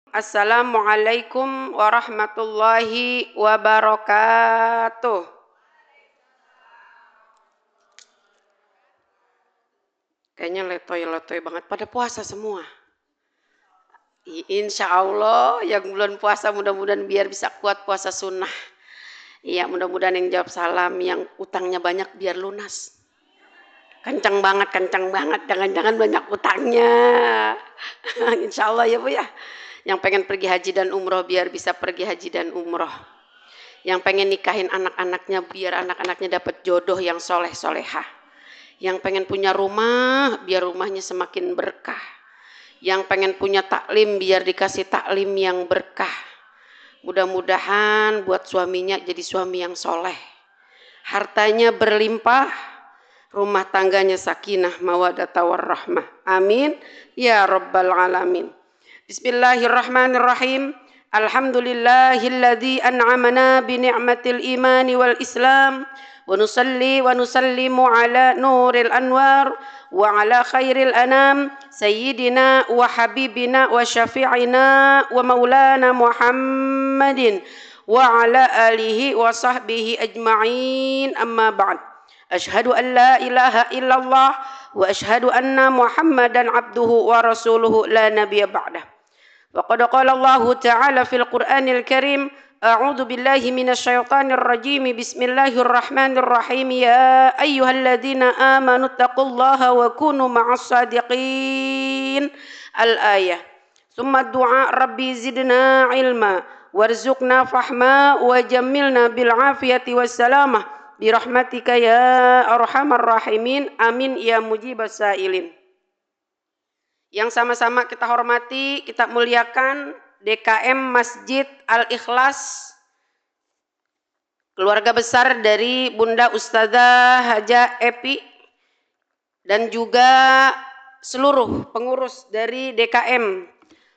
Assalamualaikum warahmatullahi wabarakatuh. Kayaknya letoy-letoy banget. Pada puasa semua. Insya Allah yang bulan puasa mudah-mudahan biar bisa kuat puasa sunnah. Iya, mudah-mudahan yang jawab salam, yang utangnya banyak biar lunas. Kencang banget. Jangan-jangan banyak utangnya. Insya Allah ya Bu ya. Yang pengen pergi haji dan umroh biar bisa pergi haji dan umroh. Yang pengen nikahin anak-anaknya biar anak-anaknya dapat jodoh yang soleh-solehah. Yang pengen punya rumah biar rumahnya semakin berkah. Yang pengen punya taklim biar dikasih taklim yang berkah. Mudah-mudahan buat suaminya jadi suami yang soleh. Hartanya berlimpah, rumah tangganya sakinah mawaddah warahmah. Amin ya rabbal alamin. Bismillahirrahmanirrahim. Alhamdulillahilladzi an'amana bi ni'matil imani wal islam wa nusalli wa nusallimu ala nuril anwar wa ala khairil anam sayyidina wa habibina wa syafi'ina wa maulana Muhammadin wa ala alihi wa sahbihi ajma'in, amma ba'd. Ashhadu an la ilaha illallah wa ashhadu anna Muhammadan abduhu wa rasuluhu la nabiyya ba'dah. وقد قال الله تعالى في القرآن الكريم أعوذ بالله من الشيطان الرجيم بسم الله الرحمن الرحيم يا أيها الذين آمنوا اتقوا الله وكونوا مع الصادقين الآية ثم الدعاء ربي زدنا علما وارزقنا فهما وجملنا بالعافية والسلامة برحمتك يا أرحم الراحمين آمين يا مجيب السائلين. Yang sama-sama kita hormati, kita muliakan DKM Masjid Al-Ikhlas, keluarga besar dari Bunda Ustazah Haja Epi, dan juga seluruh pengurus dari DKM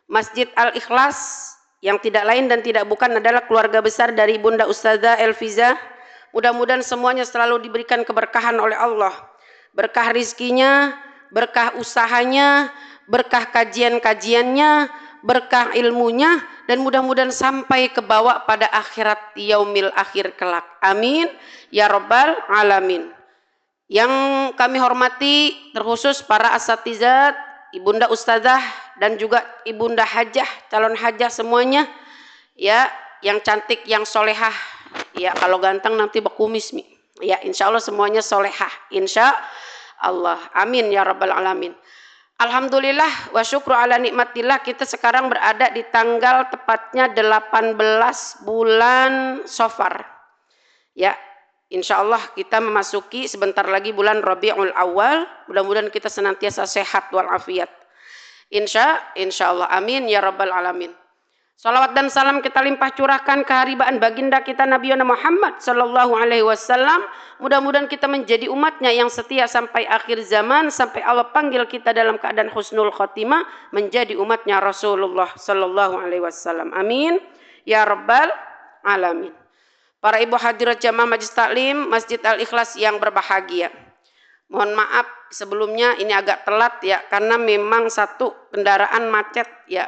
Masjid Al-Ikhlas yang tidak lain dan tidak bukan adalah keluarga besar dari Bunda Ustazah Elfiza. Mudah-mudahan semuanya selalu diberikan keberkahan oleh Allah, berkah rizkinya, berkah usahanya, berkah kajian-kajiannya, berkah ilmunya, dan mudah-mudahan sampai ke bawah pada akhirat yaumil akhir kelak. Amin ya rabbal alamin. Yang kami hormati terkhusus para asatizat, ibunda ustazah dan juga ibunda hajah, calon hajah semuanya, ya, yang cantik, yang solehah. Ya, kalau ganteng nanti berkumis mi. Ya, insya Allah semuanya solehah. Insya Allah. Amin ya rabbal alamin. Alhamdulillah wa syukru ala nikmatillah, kita sekarang berada di tanggal tepatnya 18 bulan Safar. Ya, insya Allah kita memasuki sebentar lagi bulan Rabiul Awal. Mudah-mudahan kita senantiasa sehat walafiat. Insya Allah. Amin ya rabbal alamin. Salawat dan salam kita limpah curahkan keharibaan baginda kita Nabi Muhammad sallallahu alaihi wasallam. Mudah-mudahan kita menjadi umatnya yang setia sampai akhir zaman, sampai Allah panggil kita dalam keadaan husnul khotimah menjadi umatnya Rasulullah sallallahu alaihi wasallam. Amin ya rabbal alamin. Para ibu hadirat jamaah Majelis Taklim Masjid Al-Ikhlas yang berbahagia. Mohon maaf sebelumnya ini agak telat ya, karena memang satu kendaraan macet ya.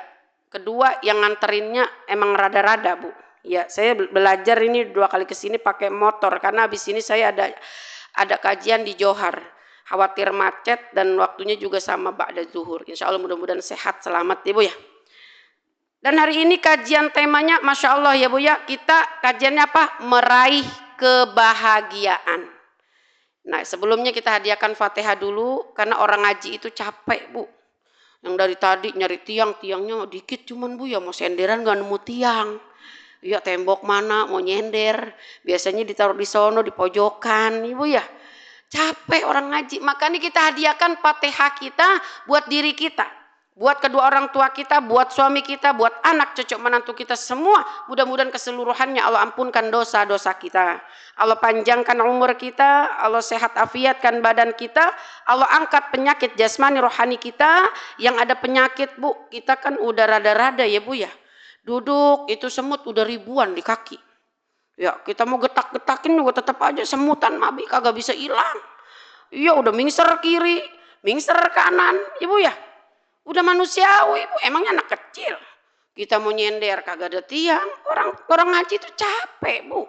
Kedua yang nganterinnya emang rada-rada Bu. Ya, saya belajar ini 2 kali ke sini pakai motor karena habis ini saya ada kajian di Johar. Khawatir macet dan waktunya juga sama ba'da zuhur. Insya Allah mudah-mudahan sehat selamat ya Bu ya. Dan hari ini kajian temanya Masya Allah ya Bu ya. Kita kajiannya apa? Meraih kebahagiaan. Nah, sebelumnya kita hadiahkan Fatihah dulu karena orang ngaji itu capek Bu. Yang dari tadi nyari tiangnya dikit cuman Bu ya, mau senderan gak nemu tiang. Ya tembok mana mau nyender, biasanya ditaruh di sono di pojokan Ibu ya. Capek orang ngaji, makanya kita hadiahkan Fatihah kita buat diri kita, buat kedua orang tua kita, buat suami kita, buat anak cucu menantu kita semua. Mudah-mudahan keseluruhannya Allah ampunkan dosa-dosa kita, Allah panjangkan umur kita, Allah sehat afiatkan badan kita, Allah angkat penyakit jasmani rohani kita. Yang ada penyakit Bu, kita kan udah rada-rada ya Bu ya, duduk itu semut udah ribuan di kaki ya, kita mau getak-getakin juga tetap aja semutan mabi kagak bisa hilang. Iya udah mingser kiri, mingser kanan Ibu ya, udah manusiawi Bu, emangnya anak kecil. Kita mau nyender kagak ada tiang. Orang ngaji itu capek, Bu.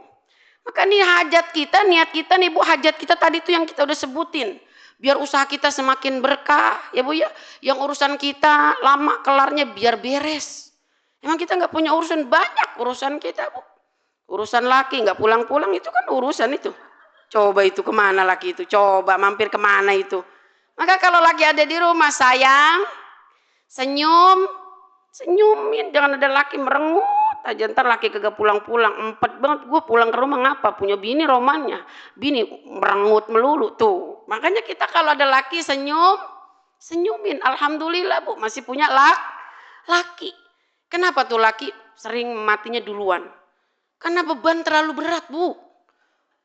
Maka nih hajat kita, niat kita nih Bu, hajat kita tadi tuh yang kita udah sebutin. Biar usaha kita semakin berkah, ya Bu ya. Yang urusan kita lama kelarnya biar beres. Emang kita nggak punya urusan, banyak urusan kita Bu. Urusan laki nggak pulang-pulang itu kan urusan itu. Coba itu kemana laki itu? Coba mampir kemana itu? Maka kalau lagi ada di rumah, sayang, senyumin, jangan ada laki merengut aja, ntar laki kagak pulang-pulang, empet banget gue pulang ke rumah ngapa, punya bini romannya, bini merengut melulu tuh. Makanya kita kalau ada laki senyumin, alhamdulillah Bu masih punya laki. Kenapa tuh laki sering matinya duluan? Karena beban terlalu berat Bu.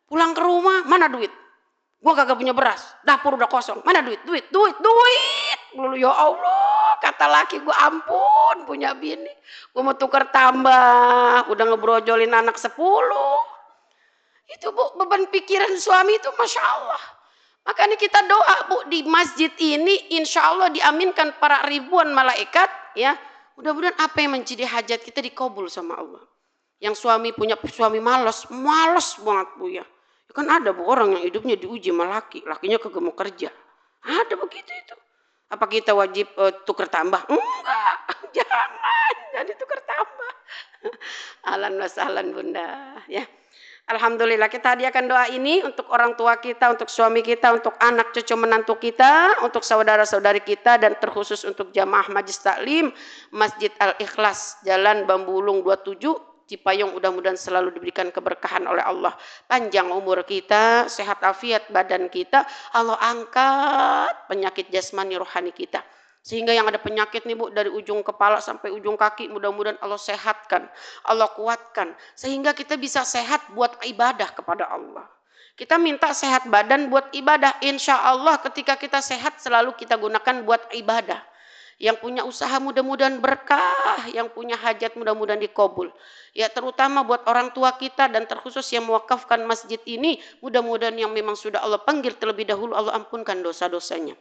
Pulang ke rumah, mana duit? Gua kagak punya beras, dapur udah kosong, mana duit? Dulu ya Allah, kata laki gua, ampun punya bini, gua mau tukar tambah, udah ngebrojolin anak 10. Itu Bu, beban pikiran suami itu Masya Allah. Makanya kita doa Bu, di masjid ini insya Allah diaminkan para ribuan malaikat, ya. Mudah-mudahan apa yang menjadi hajat kita dikabul sama Allah. Yang punya suami malas banget Bu ya. Kan ada Bu orang yang hidupnya diuji sama lakinya kagak mau kerja. Ada begitu itu. Apa kita wajib tuker tambah? Enggak, jangan tuker tambah. Ahlan wa sahlan Bunda, ya. Alhamdulillah kita hadiahkan doa ini untuk orang tua kita, untuk suami kita, untuk anak cucu menantu kita, untuk saudara-saudari kita, dan terkhusus untuk jamaah Majlis Taklim Masjid Al-Ikhlas Jalan Bambulung 27 Cipayung, mudah-mudahan selalu diberikan keberkahan oleh Allah. Panjang umur kita, sehat afiat badan kita, Allah angkat penyakit jasmani rohani kita. Sehingga yang ada penyakit nih Bu, dari ujung kepala sampai ujung kaki, mudah-mudahan Allah sehatkan, Allah kuatkan. Sehingga kita bisa sehat buat ibadah kepada Allah. Kita minta sehat badan buat ibadah. Insya Allah ketika kita sehat selalu kita gunakan buat ibadah. Yang punya usaha mudah-mudahan berkah, yang punya hajat mudah-mudahan dikabul. Ya terutama buat orang tua kita dan terkhusus yang mewakafkan masjid ini, mudah-mudahan yang memang sudah Allah panggil terlebih dahulu, Allah ampunkan dosa-dosanya.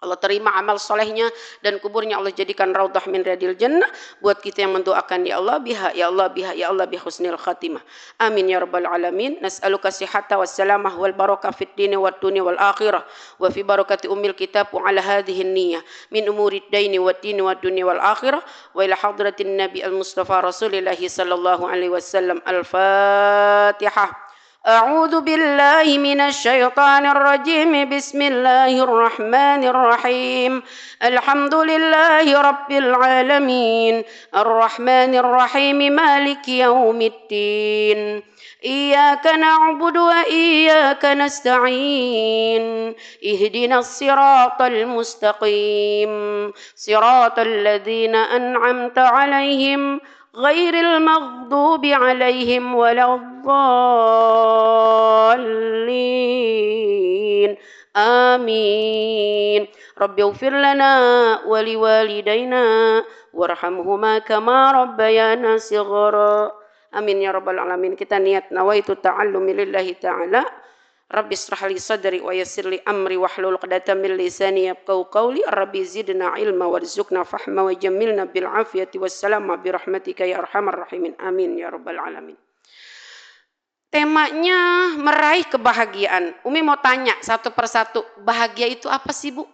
Allah terima amal solehnya dan kuburnya Allah jadikan raudhah min riyadil jannah. Buat kita yang mendoakan ya Allah biha ya Allah biha ya Allah bi husnil khatimah. Amin ya rabbal alamin. Nas'aluka sihhata wassalamah wal barakah fid dini wad dunya wal akhirah wa fi barakati ummil kitab wa ala hadhihi niyyah min umurid daini wad dini wad dunya wal akhirah wa ila hadratin nabi al mustafa rasulillah sallallahu alaihi wasallam. Al-Fatihah. أعوذ بالله من الشيطان الرجيم بسم الله الرحمن الرحيم الحمد لله رب العالمين الرحمن الرحيم مالك يوم الدين إياك نعبد وإياك نستعين اهدنا الصراط المستقيم صراط الذين أنعمت عليهم غير المغضوب عليهم ولا الضالين آمين رب اغفر لنا ولوالدينا وارحمهما كما ربيانا صغارا آمين يا رب العالمين. Kita niat nawaitu ta'allumi lillahi ta'ala. Rabbi israh li sadri wa yassir li amri wahlul 'uqdatam min lisani yafqahu qawli. Rabbi zidna ilma warzuqna fahma wa jammilna bil afiyati wassalama bi rahmatika ya arhamar rahimin. Amin ya rabbal alamin. Temanya meraih kebahagiaan. Umi mau tanya satu persatu, bahagia itu apa sih Bu?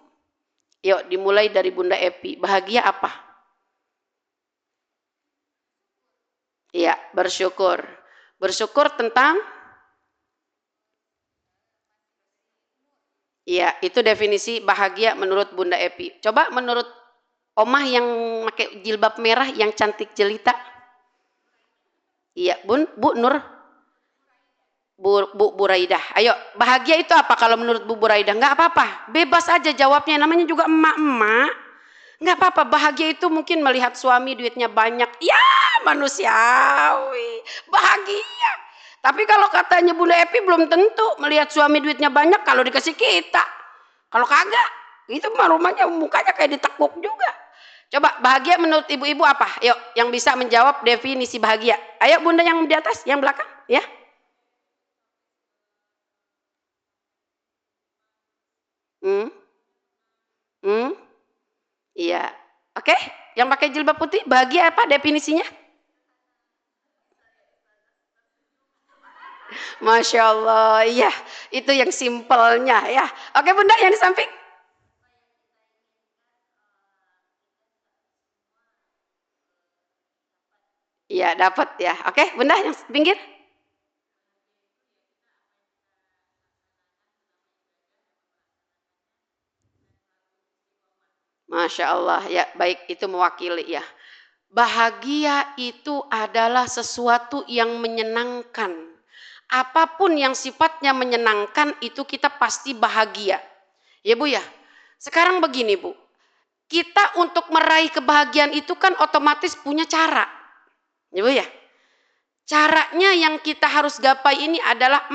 Yuk dimulai dari Bunda Epi. Bahagia apa? Iya, bersyukur. Bersyukur tentang. Iya, itu definisi bahagia menurut Bunda Epi. Coba menurut Omah yang pakai jilbab merah yang cantik jelita. Iya, Bu Nur. Bu Buraidah. Ayo, bahagia itu apa kalau menurut Bu Buraidah? Enggak apa-apa, bebas aja jawabnya, namanya juga emak-emak. Enggak apa-apa, bahagia itu mungkin melihat suami duitnya banyak. Ya, manusiawi. Bahagia. Tapi kalau katanya Bunda Epi belum tentu melihat suami duitnya banyak kalau dikasih kita. Kalau kagak, itu mah rumahnya mukanya kayak ditekuk juga. Coba bahagia menurut ibu-ibu apa? Yuk, yang bisa menjawab definisi bahagia. Ayo Bunda yang di atas, yang belakang, ya. Iya. Oke? Yang pakai jilbab putih bahagia apa definisinya? Masya Allah, iya itu yang simpelnya ya. Oke Bunda yang di samping. Iya dapat ya. Oke Bunda yang pinggir. Masya Allah ya baik itu mewakili ya. Bahagia itu adalah sesuatu yang menyenangkan. Apapun yang sifatnya menyenangkan itu kita pasti bahagia. Ya Bu ya. Sekarang begini Bu. Kita untuk meraih kebahagiaan itu kan otomatis punya cara. Ya Bu ya. Caranya yang kita harus gapai ini adalah 4.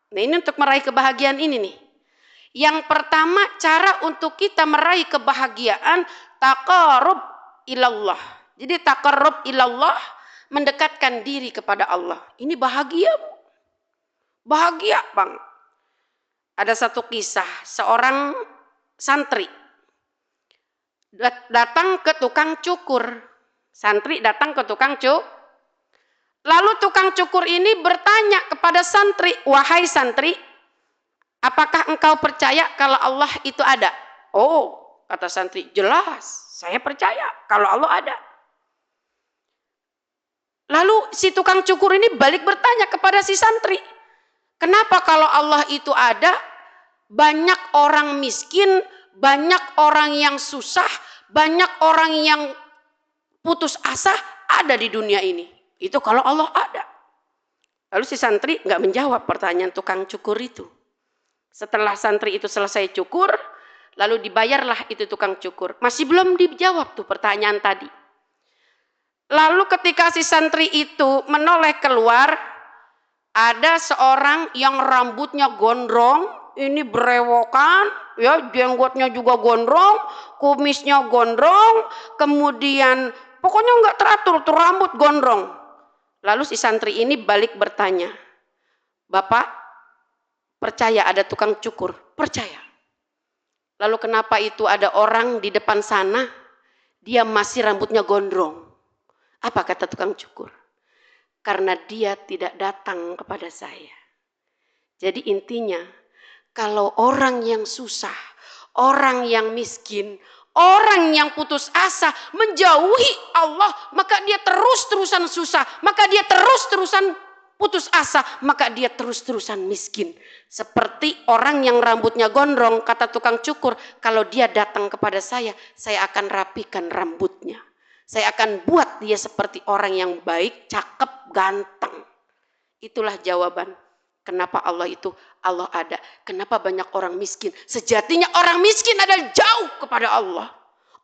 Nah ini untuk meraih kebahagiaan ini nih. Yang pertama cara untuk kita meraih kebahagiaan taqarrub ilallah. Jadi taqarrub ilallah mendekatkan diri kepada Allah. Ini bahagia Bu. Bahagia Bang. Ada satu kisah seorang santri datang ke tukang cukur. Santri datang ke tukang cukur. Lalu tukang cukur ini bertanya kepada santri, "Wahai santri, apakah engkau percaya kalau Allah itu ada?" "Oh," kata santri, "jelas, saya percaya kalau Allah ada." Lalu si tukang cukur ini balik bertanya kepada si santri, "Kenapa kalau Allah itu ada, banyak orang miskin, banyak orang yang susah, banyak orang yang putus asa ada di dunia ini? Itu kalau Allah ada." Lalu si santri nggak menjawab pertanyaan tukang cukur itu. Setelah santri itu selesai cukur, lalu dibayarlah itu tukang cukur. Masih belum dijawab tuh pertanyaan tadi. Lalu ketika si santri itu menoleh keluar, ada seorang yang rambutnya gondrong, ini berewokan, ya jenggotnya juga gondrong, kumisnya gondrong, kemudian pokoknya nggak teratur tuh rambut gondrong. Lalu si santri ini balik bertanya, "Bapak percaya ada tukang cukur?" "Percaya." "Lalu kenapa itu ada orang di depan sana, dia masih rambutnya gondrong?" "Apa?" kata tukang cukur. "Karena dia tidak datang kepada saya." Jadi intinya, kalau orang yang susah, orang yang miskin, orang yang putus asa menjauhi Allah, maka dia terus-terusan susah, maka dia terus-terusan putus asa, maka dia terus-terusan miskin. Seperti orang yang rambutnya gondrong, kata tukang cukur, "Kalau dia datang kepada saya akan rapikan rambutnya. Saya akan buat dia seperti orang yang baik, cakep, ganteng." Itulah jawaban. Kenapa Allah ada? Kenapa banyak orang miskin? Sejatinya orang miskin adalah jauh kepada Allah.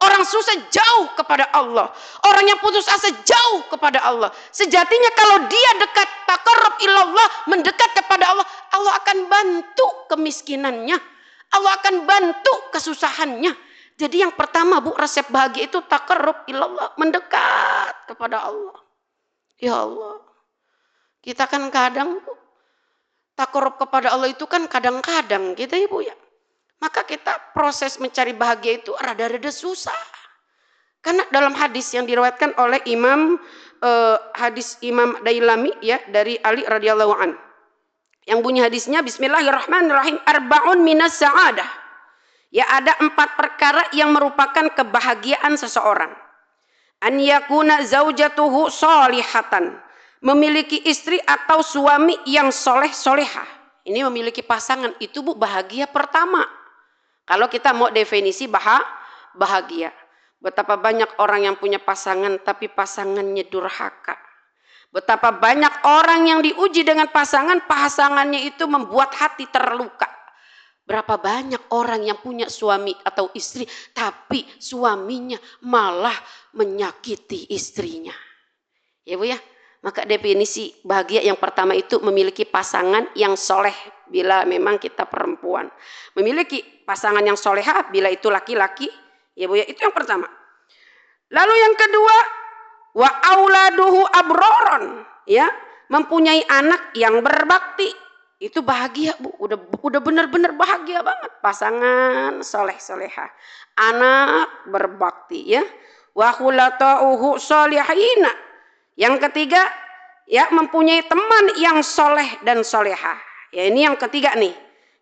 Orang susah jauh kepada Allah. Orang yang putus asa jauh kepada Allah. Sejatinya kalau dia dekat taqarrub ilallah, mendekat kepada Allah, Allah akan bantu kemiskinannya. Allah akan bantu kesusahannya. Jadi yang pertama Bu, resep bahagia itu taqarrub ilallah, mendekat kepada Allah. Ya Allah. Kita kan kadang Bu, taqarrub kepada Allah itu kan kadang-kadang gitu ya Bu ya. Maka kita proses mencari bahagia itu rada-rada susah. Karena dalam hadis yang diriwayatkan oleh hadis Imam Dailami ya dari Ali radhiyallahu an. Yang bunyi hadisnya Bismillahirrahmanirrahim, arba'un minas sa'adah. Ya ada 4 perkara yang merupakan kebahagiaan seseorang. An yakuna zaujatuhu sholihatan. Memiliki istri atau suami yang soleh-solehah. Ini memiliki pasangan, itu Bu bahagia pertama. Kalau kita mau definisi bahagia. Betapa banyak orang yang punya pasangan tapi pasangannya durhaka. Betapa banyak orang yang diuji dengan pasangannya itu membuat hati terluka. Berapa banyak orang yang punya suami atau istri tapi suaminya malah menyakiti istrinya. Ya Bu ya. Maka definisi bahagia yang pertama itu memiliki pasangan yang soleh bila memang kita perempuan. Memiliki pasangan yang solehah bila itu laki-laki. Ya Bu ya, itu yang pertama. Lalu yang kedua, wa auladuhu abroron. Ya, mempunyai anak yang berbakti. Itu bahagia Bu, udah benar-benar bahagia banget. Pasangan soleh-solehah. Anak berbakti ya. wa khulata'uhu sholihina. Yang ketiga, ya mempunyai teman yang soleh dan solehah. Ya ini yang ketiga nih.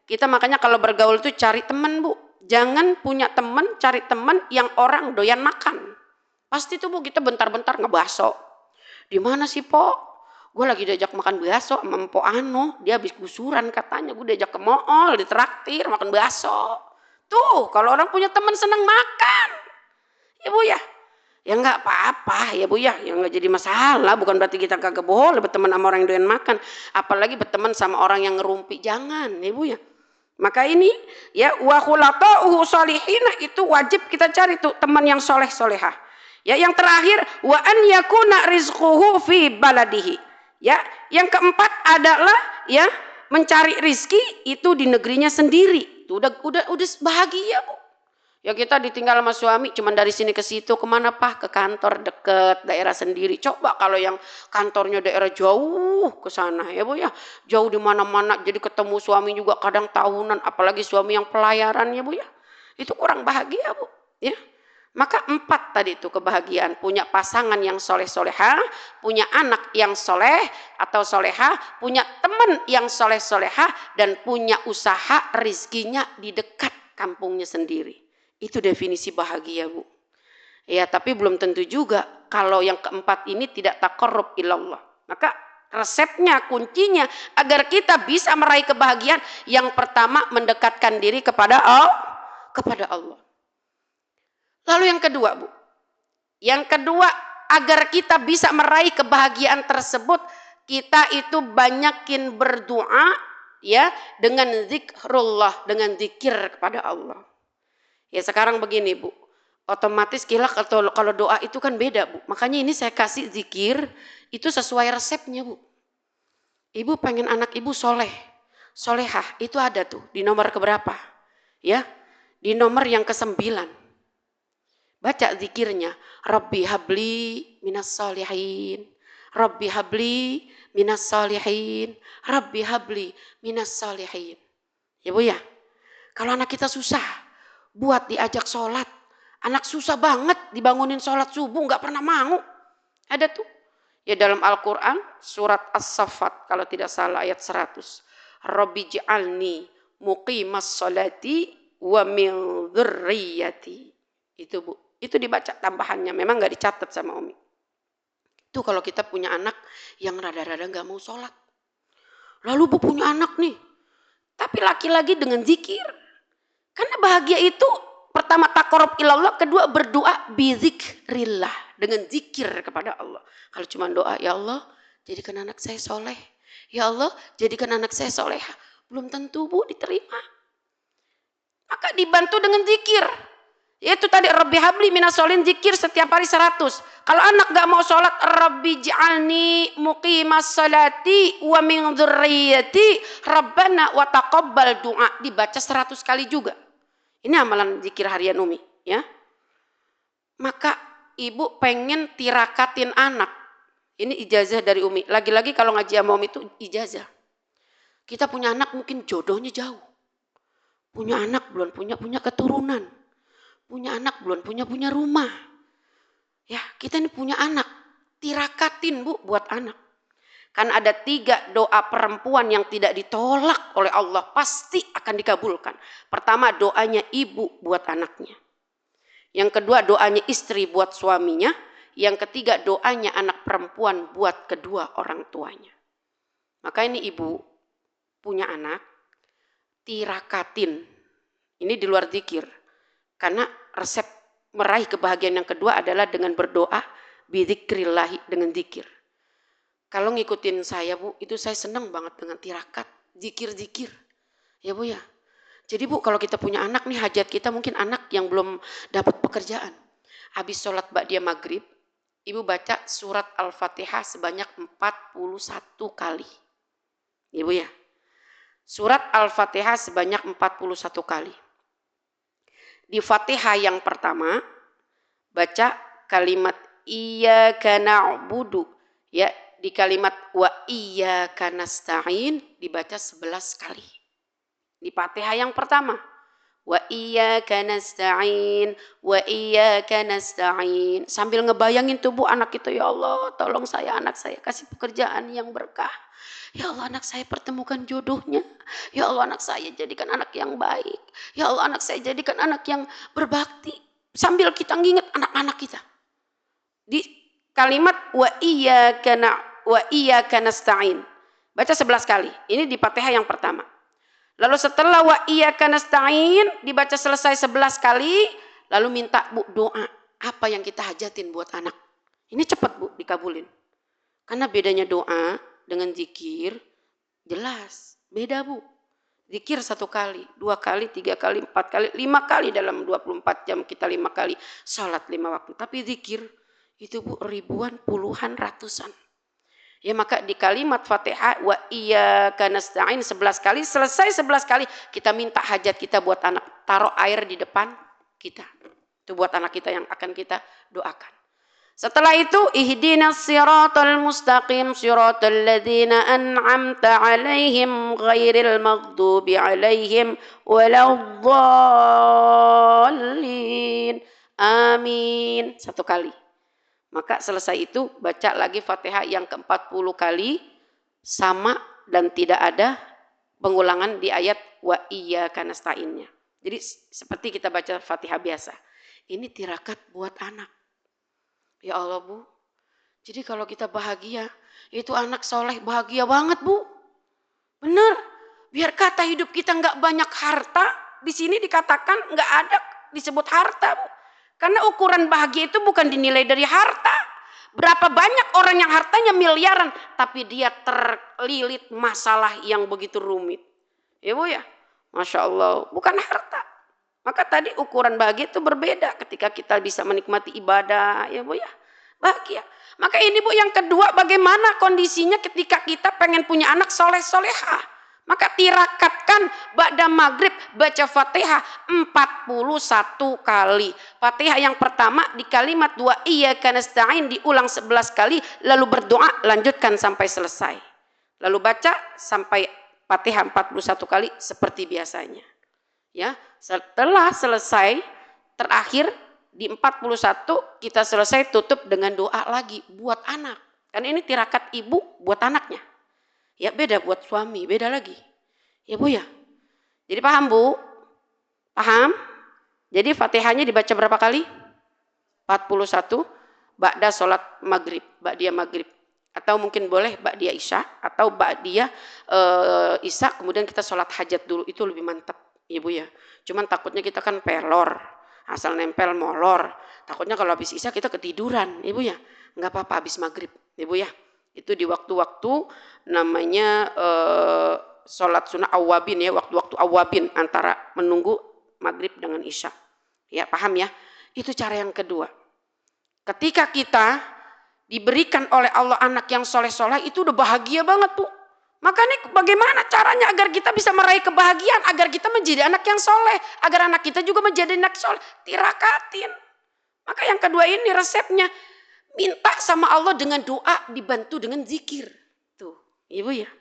Kita makanya kalau bergaul itu cari teman, Bu. Jangan punya teman, cari teman yang orang doyan makan. Pasti tuh Bu kita bentar-bentar ngebaso. Di mana sih Po? Gue lagi diajak makan bakso sama Mpok Ano, dia habis gusuran katanya, gue diajak ke mall, ditraktir makan bakso. Tuh, kalau orang punya teman senang makan. Ya Bu ya. Ya enggak apa-apa ya Bu ya, yang enggak jadi masalah, bukan berarti kita kagak boleh berteman sama orang yang doyan makan, apalagi berteman sama orang yang ngerumpi, jangan ya Bu ya. Maka ini ya wa khulata'uhu sholihina itu wajib kita cari tuh teman yang soleh solehah. Ya yang terakhir wa an yakuna rizquhu fi baladihi. Ya, yang keempat adalah ya mencari rizki itu di negerinya sendiri. Udah bahagia Bu. Ya kita ditinggal sama suami cuman dari sini ke situ kemana Pak? Ke kantor deket daerah sendiri. Coba kalau yang kantornya daerah jauh ke sana ya Bu ya. Jauh di mana-mana jadi ketemu suami juga kadang tahunan apalagi suami yang pelayaran ya Bu ya. Itu kurang bahagia Bu ya. Maka 4 tadi itu kebahagiaan. Punya pasangan yang soleh-soleha, punya anak yang soleh atau soleha, punya teman yang soleh-soleha, dan punya usaha rizkinya di dekat kampungnya sendiri. Itu definisi bahagia Bu. Ya tapi belum tentu juga kalau yang keempat ini tidak taqarrub ilallah. Maka resepnya, kuncinya agar kita bisa meraih kebahagiaan, yang pertama mendekatkan diri kepada Allah. Lalu yang kedua Bu, yang kedua agar kita bisa meraih kebahagiaan tersebut, kita itu banyakin berdoa ya dengan zikrullah, dengan zikir kepada Allah. Ya sekarang begini Bu, otomatis kalau doa itu kan beda Bu, makanya ini saya kasih zikir itu sesuai resepnya Bu. Ibu pengen anak ibu soleh, solehah, itu ada tuh di nomor keberapa? Ya, di nomor yang ke-9. Baca zikirnya, Rabbi habli minas solihin, Rabbi habli minas solihin, Rabbi habli minas solihin. Ya Bu ya, kalau anak kita susah buat diajak sholat, anak susah banget dibangunin sholat subuh, nggak pernah mau. Ada tuh. Ya dalam Al-Quran, surat As-Saffat, kalau tidak salah ayat 100. Rabbi ja'alni muqimas sholati wa min dzurriyyati. Itu Bu. Itu dibaca tambahannya, memang nggak dicatat sama Umi. Itu kalau kita punya anak yang rada-rada nggak mau sholat. Lalu Bu punya anak nih, tapi laki-laki dengan zikir. Karena bahagia itu pertama taqarrub ilallah, kedua berdoa bizikrillah, dengan zikir kepada Allah. Kalau cuma doa, ya Allah jadikan anak saya soleh, ya Allah jadikan anak saya soleha, belum tentu Bu diterima. Maka dibantu dengan zikir. Itu tadi Rabbi habli minas solihin, zikir setiap hari 100. Kalau anak gak mau sholat, Rabbi ja'alni muqimas salati wa min dzurriyyati Rabbana wa taqabbal du'a, dibaca 100 kali juga. Ini amalan zikir harian Umi ya. Maka ibu pengen tirakatin anak. Ini ijazah dari Umi. Lagi-lagi kalau ngaji sama Umi itu ijazah. Kita punya anak mungkin jodohnya jauh. Punya anak belum punya keturunan. Punya anak belum punya rumah. Ya, kita ini punya anak. Tirakatin Bu buat anak. Kan ada 3 doa perempuan yang tidak ditolak oleh Allah, pasti akan dikabulkan. Pertama doanya ibu buat anaknya. Yang kedua doanya istri buat suaminya. Yang ketiga doanya anak perempuan buat kedua orang tuanya. Maka ini ibu punya anak, tirakatin. Ini di luar zikir. Karena resep meraih kebahagiaan yang kedua adalah dengan berdoa bidzikrillahi, dengan zikir. Kalau ngikutin saya Bu, itu saya senang banget dengan tirakat, zikir-zikir. Ya Bu ya. Jadi Bu kalau kita punya anak nih, hajat kita mungkin anak yang belum dapat pekerjaan. Habis sholat ba'diyah maghrib, ibu baca surat Al-Fatihah sebanyak 41 kali. Ya Bu ya. Surat Al-Fatihah sebanyak 41 kali. Di Fatihah yang pertama baca kalimat iyyaka na'budu, ya di kalimat wa iyyaka nasta'in dibaca 11 kali. Di Fatihah yang pertama. wa iyyaka nasta'in, wa iyyaka nasta'in. Sambil ngebayangin tubuh anak itu, ya Allah, tolong saya, anak saya kasih pekerjaan yang berkah. Ya Allah, anak saya pertemukan jodohnya. Ya Allah, anak saya jadikan anak yang baik. Ya Allah, anak saya jadikan anak yang berbakti. Sambil kita nginget anak-anak kita. Di kalimat wa iyyaka nasta'in. Baca 11 kali. Ini di Fatihah yang pertama. Lalu setelah wa iyyaka nasta'in dibaca selesai 11 kali, lalu minta Bu doa apa yang kita hajatin buat anak. Ini cepat Bu dikabulin. Karena bedanya doa dengan zikir jelas, beda Bu. Zikir 1 kali, 2 kali, 3 kali, 4 kali, 5 kali dalam 24 jam kita 5 kali salat 5 waktu. Tapi zikir itu Bu ribuan, puluhan, ratusan. Ya maka di kalimat Fatihah wa iyyaka nasta'in 11 kali, selesai 11 kali kita minta hajat kita buat anak, taruh air di depan kita. Itu buat anak kita yang akan kita doakan. Setelah itu ihdinas siratal mustaqim siratal ladzina an'amta 'alaihim ghairil maghdubi 'alaihim waladdallin. Amin. 1 kali. Maka selesai itu baca lagi Fatihah yang ke-40 kali sama dan tidak ada pengulangan di ayat wa iyyaka nasta'innya. Jadi seperti kita baca Fatihah biasa. Ini tirakat buat anak. Ya Allah Bu. Jadi kalau kita bahagia, itu anak soleh bahagia banget Bu. Benar. Biar kata hidup kita nggak banyak harta, di sini dikatakan nggak ada disebut harta Bu. Karena ukuran bahagia itu bukan dinilai dari harta. Berapa banyak orang yang hartanya miliaran, tapi dia terlilit masalah yang begitu rumit. Ya Bu ya, Masya Allah, bukan harta. Maka tadi ukuran bahagia itu berbeda ketika kita bisa menikmati ibadah, ya Bu ya, bahagia. Maka ini Bu yang kedua, bagaimana kondisinya ketika kita pengen punya anak soleh-solehah. Maka tirakatkan ba'da maghrib baca Fatihah 41 kali. Fatihah yang pertama di kalimat wa iyyaka nasta'in diulang 11 kali. Lalu berdoa lanjutkan sampai selesai. Lalu baca sampai Fatihah 41 kali seperti biasanya. Ya, setelah selesai terakhir di 41 kita selesai tutup dengan doa lagi buat anak. Kan ini tirakat ibu buat anaknya. Ya beda buat suami, beda lagi. Ya Bu ya. Jadi paham Bu? Paham? Jadi Fatihahnya dibaca berapa kali? 41 ba'da sholat maghrib, ba'diyah maghrib. Atau mungkin boleh ba'diyah isya atau ba'diyah isya kemudian kita sholat hajat dulu, itu lebih mantap. Ya Bu ya. Cuman takutnya kita kan pelor, asal nempel molor. Takutnya kalau habis isya kita ketiduran, ya Bu ya. Enggak apa-apa habis maghrib, ya Bu ya. Itu di waktu-waktu namanya sholat sunnah awabin ya, waktu-waktu awabin antara menunggu maghrib dengan isya. Ya paham ya? Itu cara yang kedua. Ketika kita diberikan oleh Allah anak yang soleh-soleh itu udah bahagia banget Bu. Makanya bagaimana caranya agar kita bisa meraih kebahagiaan, agar kita menjadi anak yang soleh, agar anak kita juga menjadi anak soleh, tirakatin. Maka yang kedua ini resepnya, minta sama Allah dengan doa dibantu dengan zikir. Tuh, Ibu ya.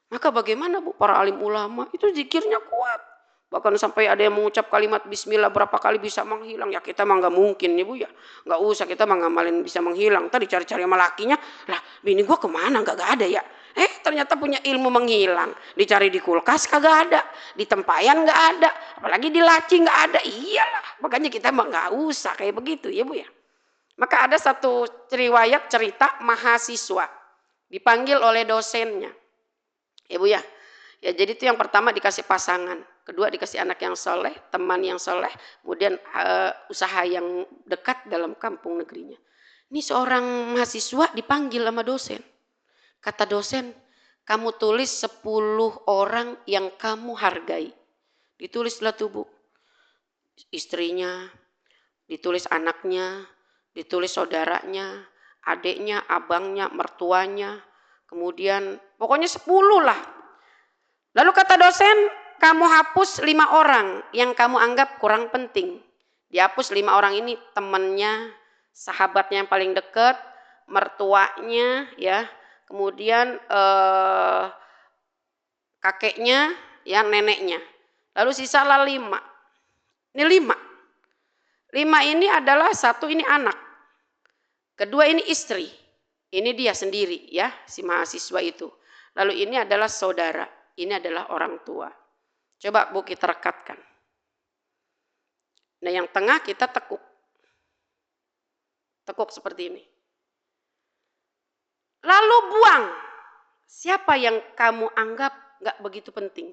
Maka bagaimana Bu para alim ulama itu zikirnya kuat. Bahkan sampai ada yang mengucap kalimat bismillah berapa kali bisa menghilang. Ya kita mah nggak mungkin Ibu ya. Nggak usah kita mah ngamalin bisa menghilang. Tadi cari-cari sama lakinya. Lah bini gua kemana nggak ada ya. Ternyata punya ilmu menghilang. Dicari di kulkas kagak ada. Di tempayan nggak ada. Apalagi di laci nggak ada. Iyalah. Makanya kita mah nggak usah kayak begitu ya Bu ya. Maka ada satu riwayat cerita mahasiswa dipanggil oleh dosennya. Ya Bu ya. Ya jadi itu yang pertama dikasih pasangan, kedua dikasih anak yang soleh, teman yang soleh, kemudian usaha yang dekat dalam kampung negerinya. Ini seorang mahasiswa dipanggil sama dosen. Kata dosen, kamu tulis 10 orang yang kamu hargai. Ditulislah tuh Bu. Istrinya, ditulis anaknya, ditulis saudaranya, adiknya, abangnya, mertuanya, kemudian pokoknya 10 lah. Lalu kata dosen, kamu hapus 5 orang yang kamu anggap kurang penting. Dihapus 5 orang ini temannya, sahabatnya yang paling dekat, mertuanya, ya, kemudian kakeknya, ya neneknya. Lalu sisalah 5. Ini 5. 5 ini adalah 1 ini anak. Kedua ini istri. Ini dia sendiri ya, si mahasiswa itu. Lalu ini adalah saudara. Ini adalah orang tua. Coba Bu kita rekatkan. Nah yang tengah kita tekuk. Tekuk seperti ini. Lalu buang. Siapa yang kamu anggap gak begitu penting?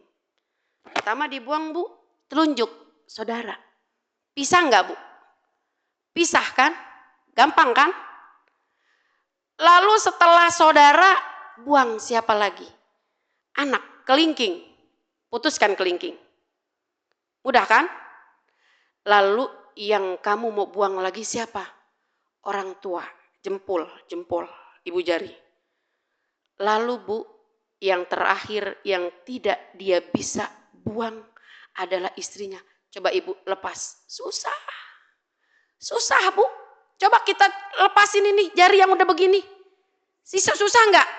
Pertama dibuang Bu, telunjuk saudara. Pisah gak Bu? Pisah kan? Gampang kan? Lalu setelah saudara, buang siapa lagi? Anak, kelingking. Putuskan kelingking. Mudah kan? Lalu yang kamu mau buang lagi siapa? Orang tua, jempol, ibu jari. Lalu Bu, yang terakhir yang tidak dia bisa buang adalah istrinya. Coba ibu lepas. Susah. Susah Bu. Coba kita lepasin ini jari yang udah begini. Susah enggak?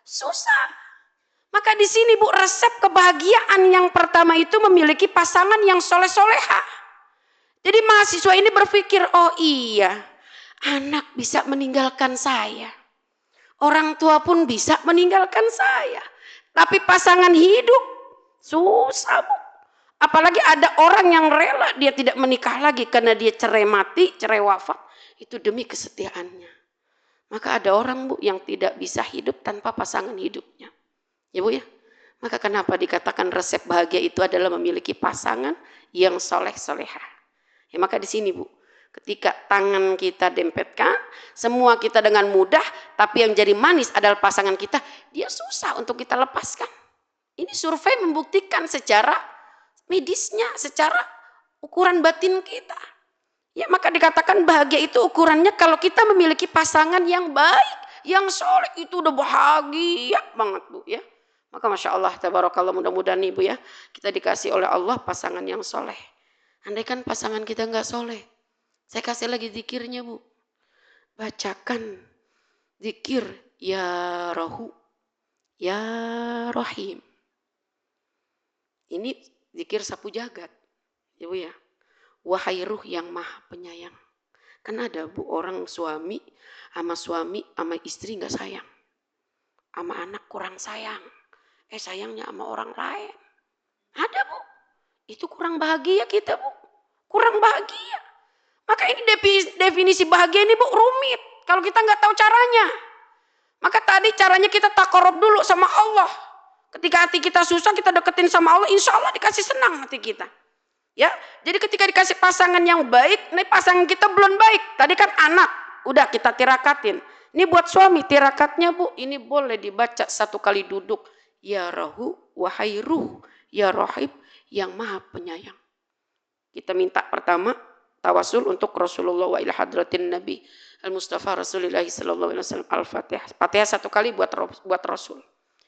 Susah. Maka di sini Bu resep kebahagiaan yang pertama itu memiliki pasangan yang soleh-soleha. Jadi mahasiswa ini berpikir, oh iya anak bisa meninggalkan saya. Orang tua pun bisa meninggalkan saya. Tapi pasangan hidup susah Bu. Apalagi ada orang yang rela dia tidak menikah lagi karena dia cerai mati, cerai wafat. Itu demi kesetiaannya. Maka ada orang Bu yang tidak bisa hidup tanpa pasangan hidupnya. Ya Bu ya. Maka kenapa dikatakan resep bahagia itu adalah memiliki pasangan yang soleh-soleha. Ya maka di sini Bu. Ketika tangan kita dempetkan, semua kita dengan mudah, tapi yang jadi manis adalah pasangan kita, dia susah untuk kita lepaskan. Ini survei membuktikan secara medisnya, secara ukuran batin kita. Ya maka dikatakan bahagia itu ukurannya kalau kita memiliki pasangan yang baik, yang soleh, itu udah bahagia banget Bu ya. Maka Masya Allah, tabarakallah, mudah-mudahan Ibu ya, kita dikasih oleh Allah pasangan yang soleh. Andai kan pasangan kita nggak soleh, saya kasih lagi zikirnya Bu. Bacakan zikir ya Rahu, ya Rahim. Ini zikir sapu jagat, ya Bu ya. Wahai ruh yang maha penyayang. Kan ada Bu orang suami sama istri nggak sayang. Sama anak kurang sayang. Sayangnya sama orang lain. Ada Bu. Itu kurang bahagia kita Bu. Kurang bahagia. Maka ini definisi bahagia ini Bu rumit. Kalau kita nggak tahu caranya. Maka tadi caranya kita takorup dulu sama Allah. Ketika hati kita susah kita deketin sama Allah. Insya Allah dikasih senang hati kita. Ya, jadi ketika dikasih pasangan yang baik, nih pasangan kita belum baik. Tadi kan anak, udah kita tirakatin. Ini buat suami, tirakatnya Bu, ini boleh dibaca 1 kali duduk. Ya Rahu, wahai ruh, ya Rahim, yang maha penyayang. Kita minta pertama, tawasul untuk Rasulullah wa ila hadratin Nabi Al-Mustafa Rasulullah sallallahu alaihi wasallam Al-Fatihah. Fatihah 1 kali buat Rasul.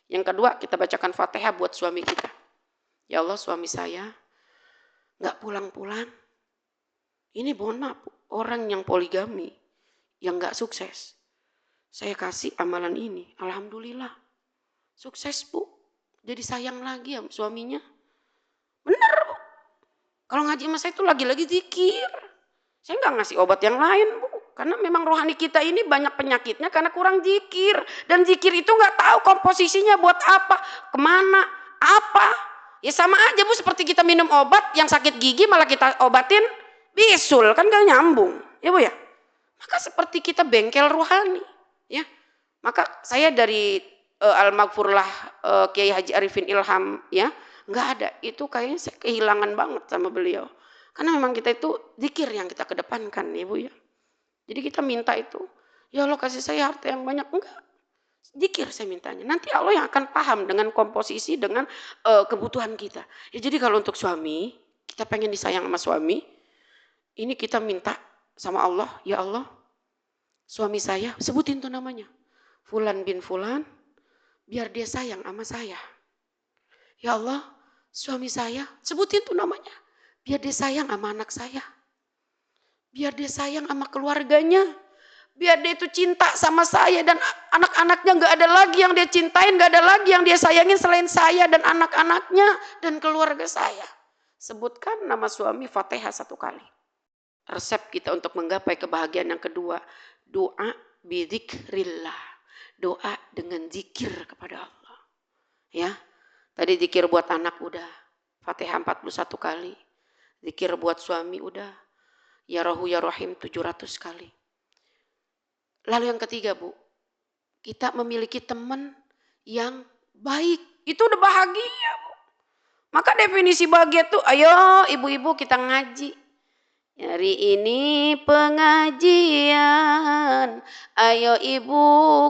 Yang kedua, kita bacakan Fatihah buat suami kita. Ya Allah, suami saya nggak pulang-pulang. Ini mohon maaf, orang yang poligami, yang nggak sukses. Saya kasih amalan ini, alhamdulillah, sukses Bu. Jadi sayang lagi ya suaminya. Bener Bu. Kalau ngaji sama saya itu lagi-lagi zikir. Saya nggak ngasih obat yang lain Bu. Karena memang rohani kita ini banyak penyakitnya karena kurang zikir. Dan zikir itu nggak tahu komposisinya buat apa, kemana, apa. Ya sama aja Bu, seperti kita minum obat yang sakit gigi malah kita obatin bisul, kan gak nyambung. Ya Bu ya. Maka seperti kita bengkel rohani, ya. Maka saya dari Al-Maghfurlah Kiai Haji Arifin Ilham ya, nggak ada. Itu kayaknya saya kehilangan banget sama beliau. Karena memang kita itu zikir yang kita kedepankan ya Bu ya. Jadi kita minta itu, ya Allah kasih saya harta yang banyak, enggak. Zikir saya mintanya. Nanti Allah yang akan paham dengan komposisi, dengan kebutuhan kita. Ya jadi kalau untuk suami, kita pengen disayang sama suami, ini kita minta sama Allah, ya Allah, suami saya, sebutin tuh namanya. Fulan bin Fulan, biar dia sayang sama saya. Ya Allah, suami saya, sebutin tuh namanya. Biar dia sayang sama anak saya. Biar dia sayang sama keluarganya. Biar dia itu cinta sama saya dan anak-anaknya gak ada lagi yang dia cintain, gak ada lagi yang dia sayangin selain saya dan anak-anaknya dan keluarga saya. Sebutkan nama suami Fatihah 1 kali. Resep kita untuk menggapai kebahagiaan yang kedua, doa bidzikrillah. Doa dengan zikir kepada Allah. Ya. Tadi zikir buat anak udah. Fatihah 41 kali. Zikir buat suami udah. Ya Rohu ya Rahim 700 kali. Lalu yang ketiga, Bu. Kita memiliki teman yang baik. Itu udah bahagia, Bu. Maka definisi bahagia tuh, ayo ibu-ibu kita ngaji. Hari ini pengajian, ayo ibu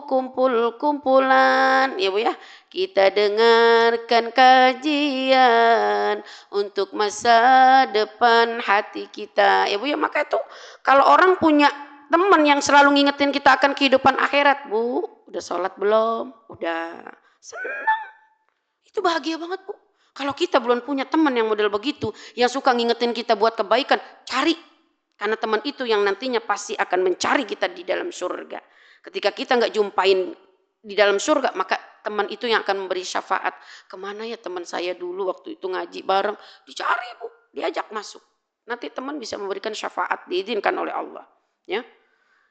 kumpul-kumpulan, ya Bu ya. Kita dengarkan kajian untuk masa depan hati kita. Ya Bu ya, maka itu kalau orang punya teman yang selalu ngingetin kita akan kehidupan akhirat, Bu. Udah sholat belum? Udah. Senang. Itu bahagia banget, Bu. Kalau kita belum punya teman yang model begitu, yang suka ngingetin kita buat kebaikan, cari. Karena teman itu yang nantinya pasti akan mencari kita di dalam surga. Ketika kita nggak jumpain di dalam surga, maka teman itu yang akan memberi syafaat. Kemana ya teman saya dulu waktu itu ngaji bareng? Dicari, Bu. Diajak masuk. Nanti teman bisa memberikan syafaat, diizinkan oleh Allah. Ya,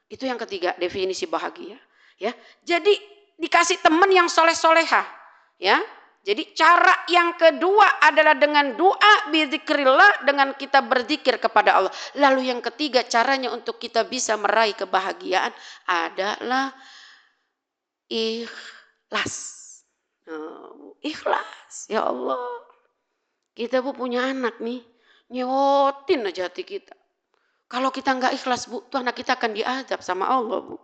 itu yang ketiga, definisi bahagia. Ya, jadi dikasih teman yang soleh-soleha. Ya, jadi cara yang kedua adalah dengan doa bidzikrillah, dengan kita berzikir kepada Allah. Lalu yang ketiga caranya untuk kita bisa meraih kebahagiaan adalah ikhlas. Ikhlas, ya Allah. Kita Bu punya anak nih, nyewotin aja hati kita. Kalau kita nggak ikhlas, Bu, tuh anak kita akan diazab sama Allah, Bu.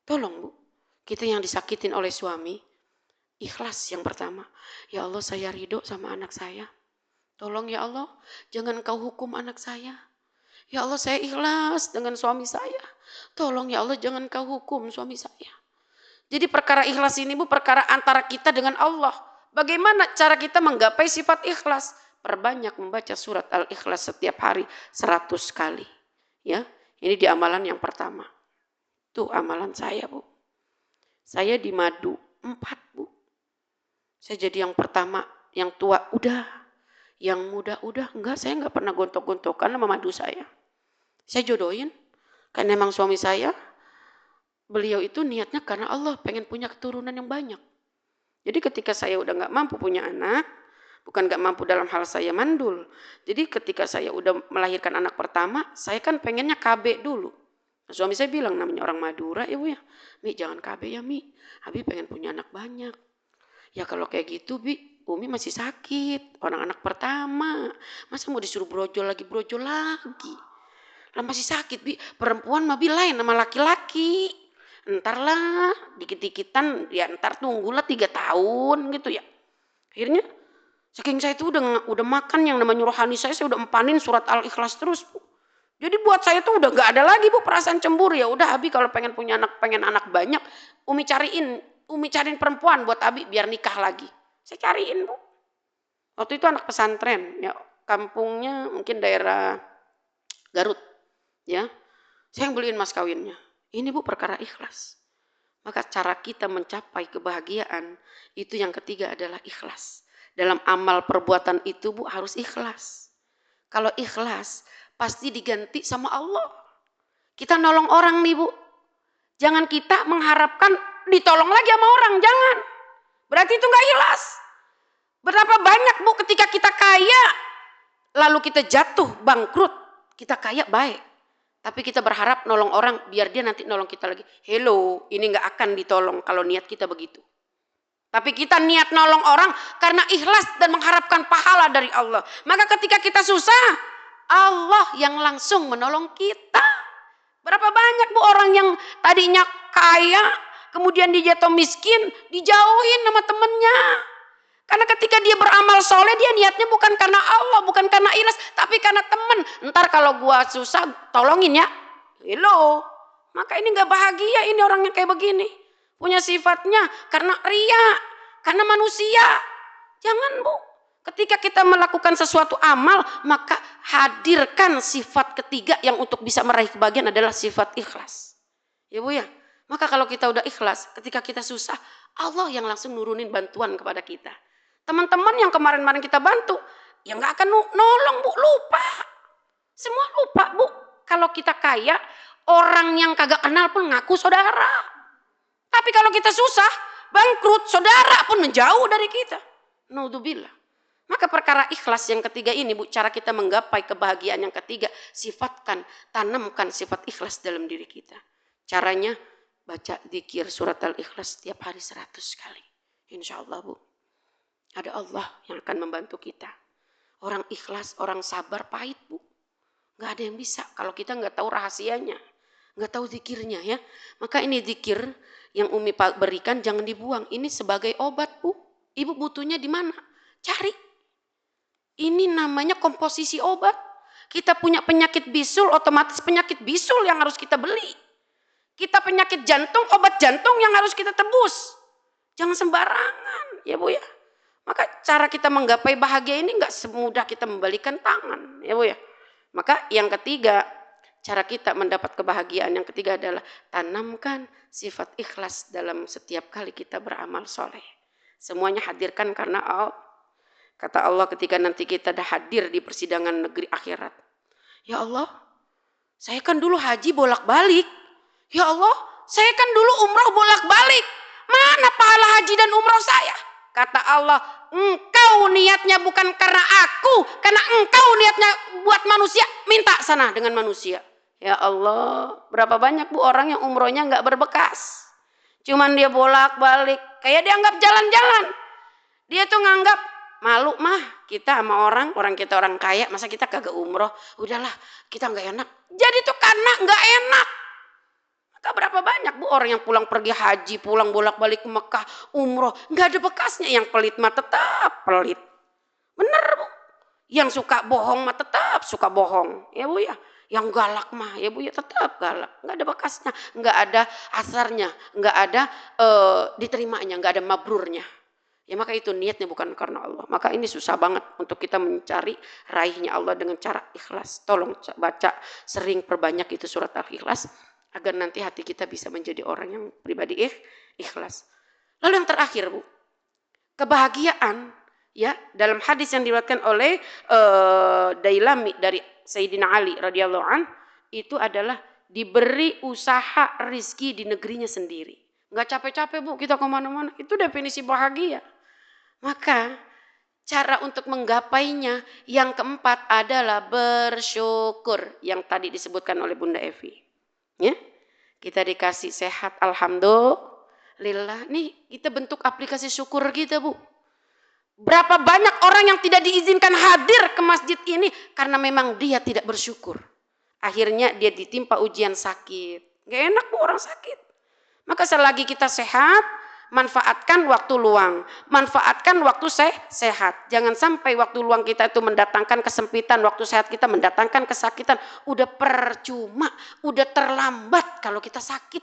Tolong, Bu, kita yang disakitin oleh suami, ikhlas yang pertama. Ya Allah, saya ridho sama anak saya. Tolong ya Allah, jangan kau hukum anak saya. Ya Allah, saya ikhlas dengan suami saya. Tolong ya Allah, jangan kau hukum suami saya. Jadi perkara ikhlas ini, Bu, perkara antara kita dengan Allah. Bagaimana cara kita menggapai sifat ikhlas? Perbanyak membaca surat Al-Ikhlas setiap hari 100 kali. Ya, ini di amalan yang pertama. Itu amalan saya, Bu. Saya di Madu 4, Bu. Saya jadi yang pertama, yang tua udah, yang muda udah. Enggak, saya enggak pernah gontok-gontokan sama madu saya. Saya jodohin, karena memang suami saya, beliau itu niatnya karena Allah pengen punya keturunan yang banyak. Jadi ketika saya udah enggak mampu punya anak, bukan enggak mampu dalam hal saya mandul. Jadi ketika saya udah melahirkan anak pertama, saya kan pengennya KB dulu. Nah, suami saya bilang, namanya orang Madura ya Bu ya, Mi jangan KB ya Mi, Abi pengen punya anak banyak. Ya kalau kayak gitu, Bi, Umi masih sakit. Orang anak pertama. Masa mau disuruh brojol lagi? Lah masih sakit, Bi. Perempuan mah Bi lain sama laki-laki. Entar lah, dikit-dikitan, ya entar tunggulah 3 tahun gitu ya. Akhirnya, saking saya itu udah makan yang namanya rohani saya udah empanin surat Al-Ikhlas terus, Bu. Jadi buat saya tuh udah gak ada lagi, Bu, perasaan cemburu. Ya udah, Abi kalau pengen punya anak, pengen anak banyak, Umi cariin perempuan buat Abi biar nikah lagi. Saya cariin, Bu. Waktu itu anak pesantren, ya kampungnya mungkin daerah Garut, ya. Saya yang beliin mas kawinnya. Ini Bu perkara ikhlas. Maka cara kita mencapai kebahagiaan itu yang ketiga adalah ikhlas. Dalam amal perbuatan itu Bu harus ikhlas. Kalau ikhlas pasti diganti sama Allah. Kita nolong orang nih Bu. Jangan kita mengharapkan ditolong lagi sama orang, jangan. Berarti itu gak ikhlas. Berapa banyak Bu ketika kita kaya, lalu kita jatuh, bangkrut. Kita kaya baik. Tapi kita berharap nolong orang biar dia nanti nolong kita lagi. Hello, ini gak akan ditolong kalau niat kita begitu. Tapi kita niat nolong orang karena ikhlas dan mengharapkan pahala dari Allah. Maka ketika kita susah, Allah yang langsung menolong kita. Berapa banyak Bu orang yang tadinya kaya, kemudian dia jatuh miskin, dijauhin sama temennya. Karena ketika dia beramal soleh, dia niatnya bukan karena Allah, bukan karena ikhlas, tapi karena temen. Ntar kalau gua susah, tolongin ya. Hello. Maka ini gak bahagia ini orang yang kayak begini. Punya sifatnya karena ria, karena manusia. Jangan Bu. Ketika kita melakukan sesuatu amal, maka hadirkan sifat ketiga yang untuk bisa meraih kebahagiaan adalah sifat ikhlas. Ya Bu ya. Maka kalau kita udah ikhlas, ketika kita susah, Allah yang langsung nurunin bantuan kepada kita. Teman-teman yang kemarin-kemarin kita bantu, ya nggak akan nolong Bu, lupa. Semua lupa Bu. Kalau kita kaya, orang yang kagak kenal pun ngaku saudara. Tapi kalau kita susah, bangkrut, saudara pun menjauh dari kita. Naudzubillah. Maka perkara ikhlas yang ketiga ini Bu, cara kita menggapai kebahagiaan yang ketiga, sifatkan, tanamkan sifat ikhlas dalam diri kita. Caranya baca zikir surat Al-Ikhlas setiap hari 100 kali. Insya Allah Bu. Ada Allah yang akan membantu kita. Orang ikhlas, orang sabar pahit Bu. Gak ada yang bisa kalau kita gak tahu rahasianya. Gak tahu zikirnya ya. Maka ini zikir yang Umi berikan jangan dibuang. Ini sebagai obat Bu. Ibu butuhnya di mana? Cari. Ini namanya komposisi obat. Kita punya penyakit bisul, otomatis penyakit bisul yang harus kita beli. Kita penyakit jantung, obat jantung yang harus kita tebus. Jangan sembarangan ya Bu ya. Maka cara kita menggapai bahagia ini gak semudah kita membalikan tangan ya Bu ya. Maka yang ketiga, cara kita mendapat kebahagiaan yang ketiga adalah tanamkan sifat ikhlas dalam setiap kali kita beramal soleh. Semuanya hadirkan karena Allah. Kata Allah ketika nanti kita dah hadir di persidangan negeri akhirat. Ya Allah, saya kan dulu haji bolak-balik. Ya Allah, saya kan dulu umroh bolak-balik. Mana pahala haji dan umroh saya? Kata Allah, engkau niatnya bukan karena aku, karena engkau niatnya buat manusia, minta sana dengan manusia. Ya Allah, berapa banyak Bu orang yang umrohnya nggak berbekas. Cuman dia bolak-balik, kayak dianggap jalan-jalan. Dia tuh nganggap, malu mah kita sama orang kita orang kaya, masa kita kagak umroh, udahlah kita nggak enak. Jadi tuh karena nggak enak. Maka berapa banyak Bu orang yang pulang pergi haji, pulang bolak-balik ke Mekah, umroh, nggak ada bekasnya. Yang pelit mah tetap pelit. Bener Bu. Yang suka bohong mah tetap suka bohong. Ya Bu ya. Yang galak mah ya Bu ya tetap galak. Nggak ada bekasnya, nggak ada asarnya, nggak ada diterimanya, nggak ada mabrurnya. Ya maka itu niatnya bukan karena Allah. Maka ini susah banget untuk kita mencari raihnya Allah dengan cara ikhlas. Tolong baca sering perbanyak itu surat Al-Ikhlas. Agar nanti hati kita bisa menjadi orang yang pribadi ikhlas. Lalu yang terakhir Bu, kebahagiaan ya dalam hadis yang diriwayatkan oleh Dailami dari Sayyidina Ali radhiyallahu an itu adalah diberi usaha rizki di negerinya sendiri. Nggak capek-capek Bu kita kemana-mana, itu definisi bahagia. Maka cara untuk menggapainya yang keempat adalah bersyukur yang tadi disebutkan oleh Bunda Evi. Ya, kita dikasih sehat, alhamdulillah. Nih kita bentuk aplikasi syukur kita Bu. Berapa banyak orang yang tidak diizinkan hadir ke masjid ini karena memang dia tidak bersyukur. Akhirnya dia ditimpa ujian sakit. Gak enak Bu orang sakit. Maka selagi kita sehat, manfaatkan waktu luang, manfaatkan waktu sehat. Jangan sampai waktu luang kita itu mendatangkan kesempitan, waktu sehat kita mendatangkan kesakitan. Udah percuma, udah terlambat kalau kita sakit.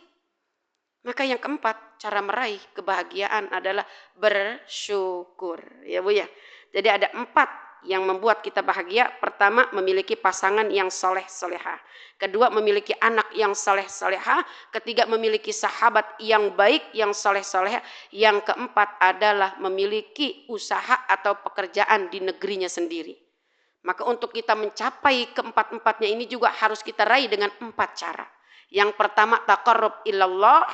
Maka yang keempat, cara meraih kebahagiaan adalah bersyukur. Ya Bu ya. Jadi ada 4 yang membuat kita bahagia. Pertama, memiliki pasangan yang soleh-solehah. Kedua, memiliki anak yang soleh-solehah. Ketiga, memiliki sahabat yang baik, yang soleh-solehah. Yang keempat adalah memiliki usaha atau pekerjaan di negerinya sendiri. Maka untuk kita mencapai keempat-empatnya ini juga harus kita raih dengan 4 cara. Yang pertama, taqarrub ilallah,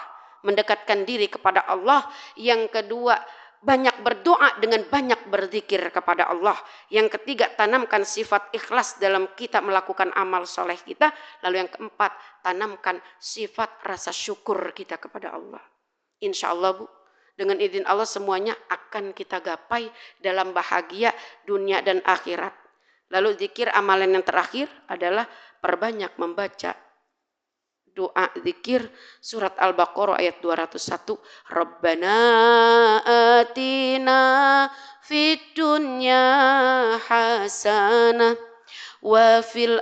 mendekatkan diri kepada Allah. Yang kedua, banyak berdoa dengan banyak berzikir kepada Allah. Yang ketiga, tanamkan sifat ikhlas dalam kita melakukan amal soleh kita. Lalu yang keempat, tanamkan sifat rasa syukur kita kepada Allah. Insya Allah Bu, dengan izin Allah semuanya akan kita gapai dalam bahagia dunia dan akhirat. Lalu zikir amalan yang terakhir adalah perbanyak membaca doa zikir surat Al-Baqarah ayat 201. Rabbana atina fid dunya hasanah wa fil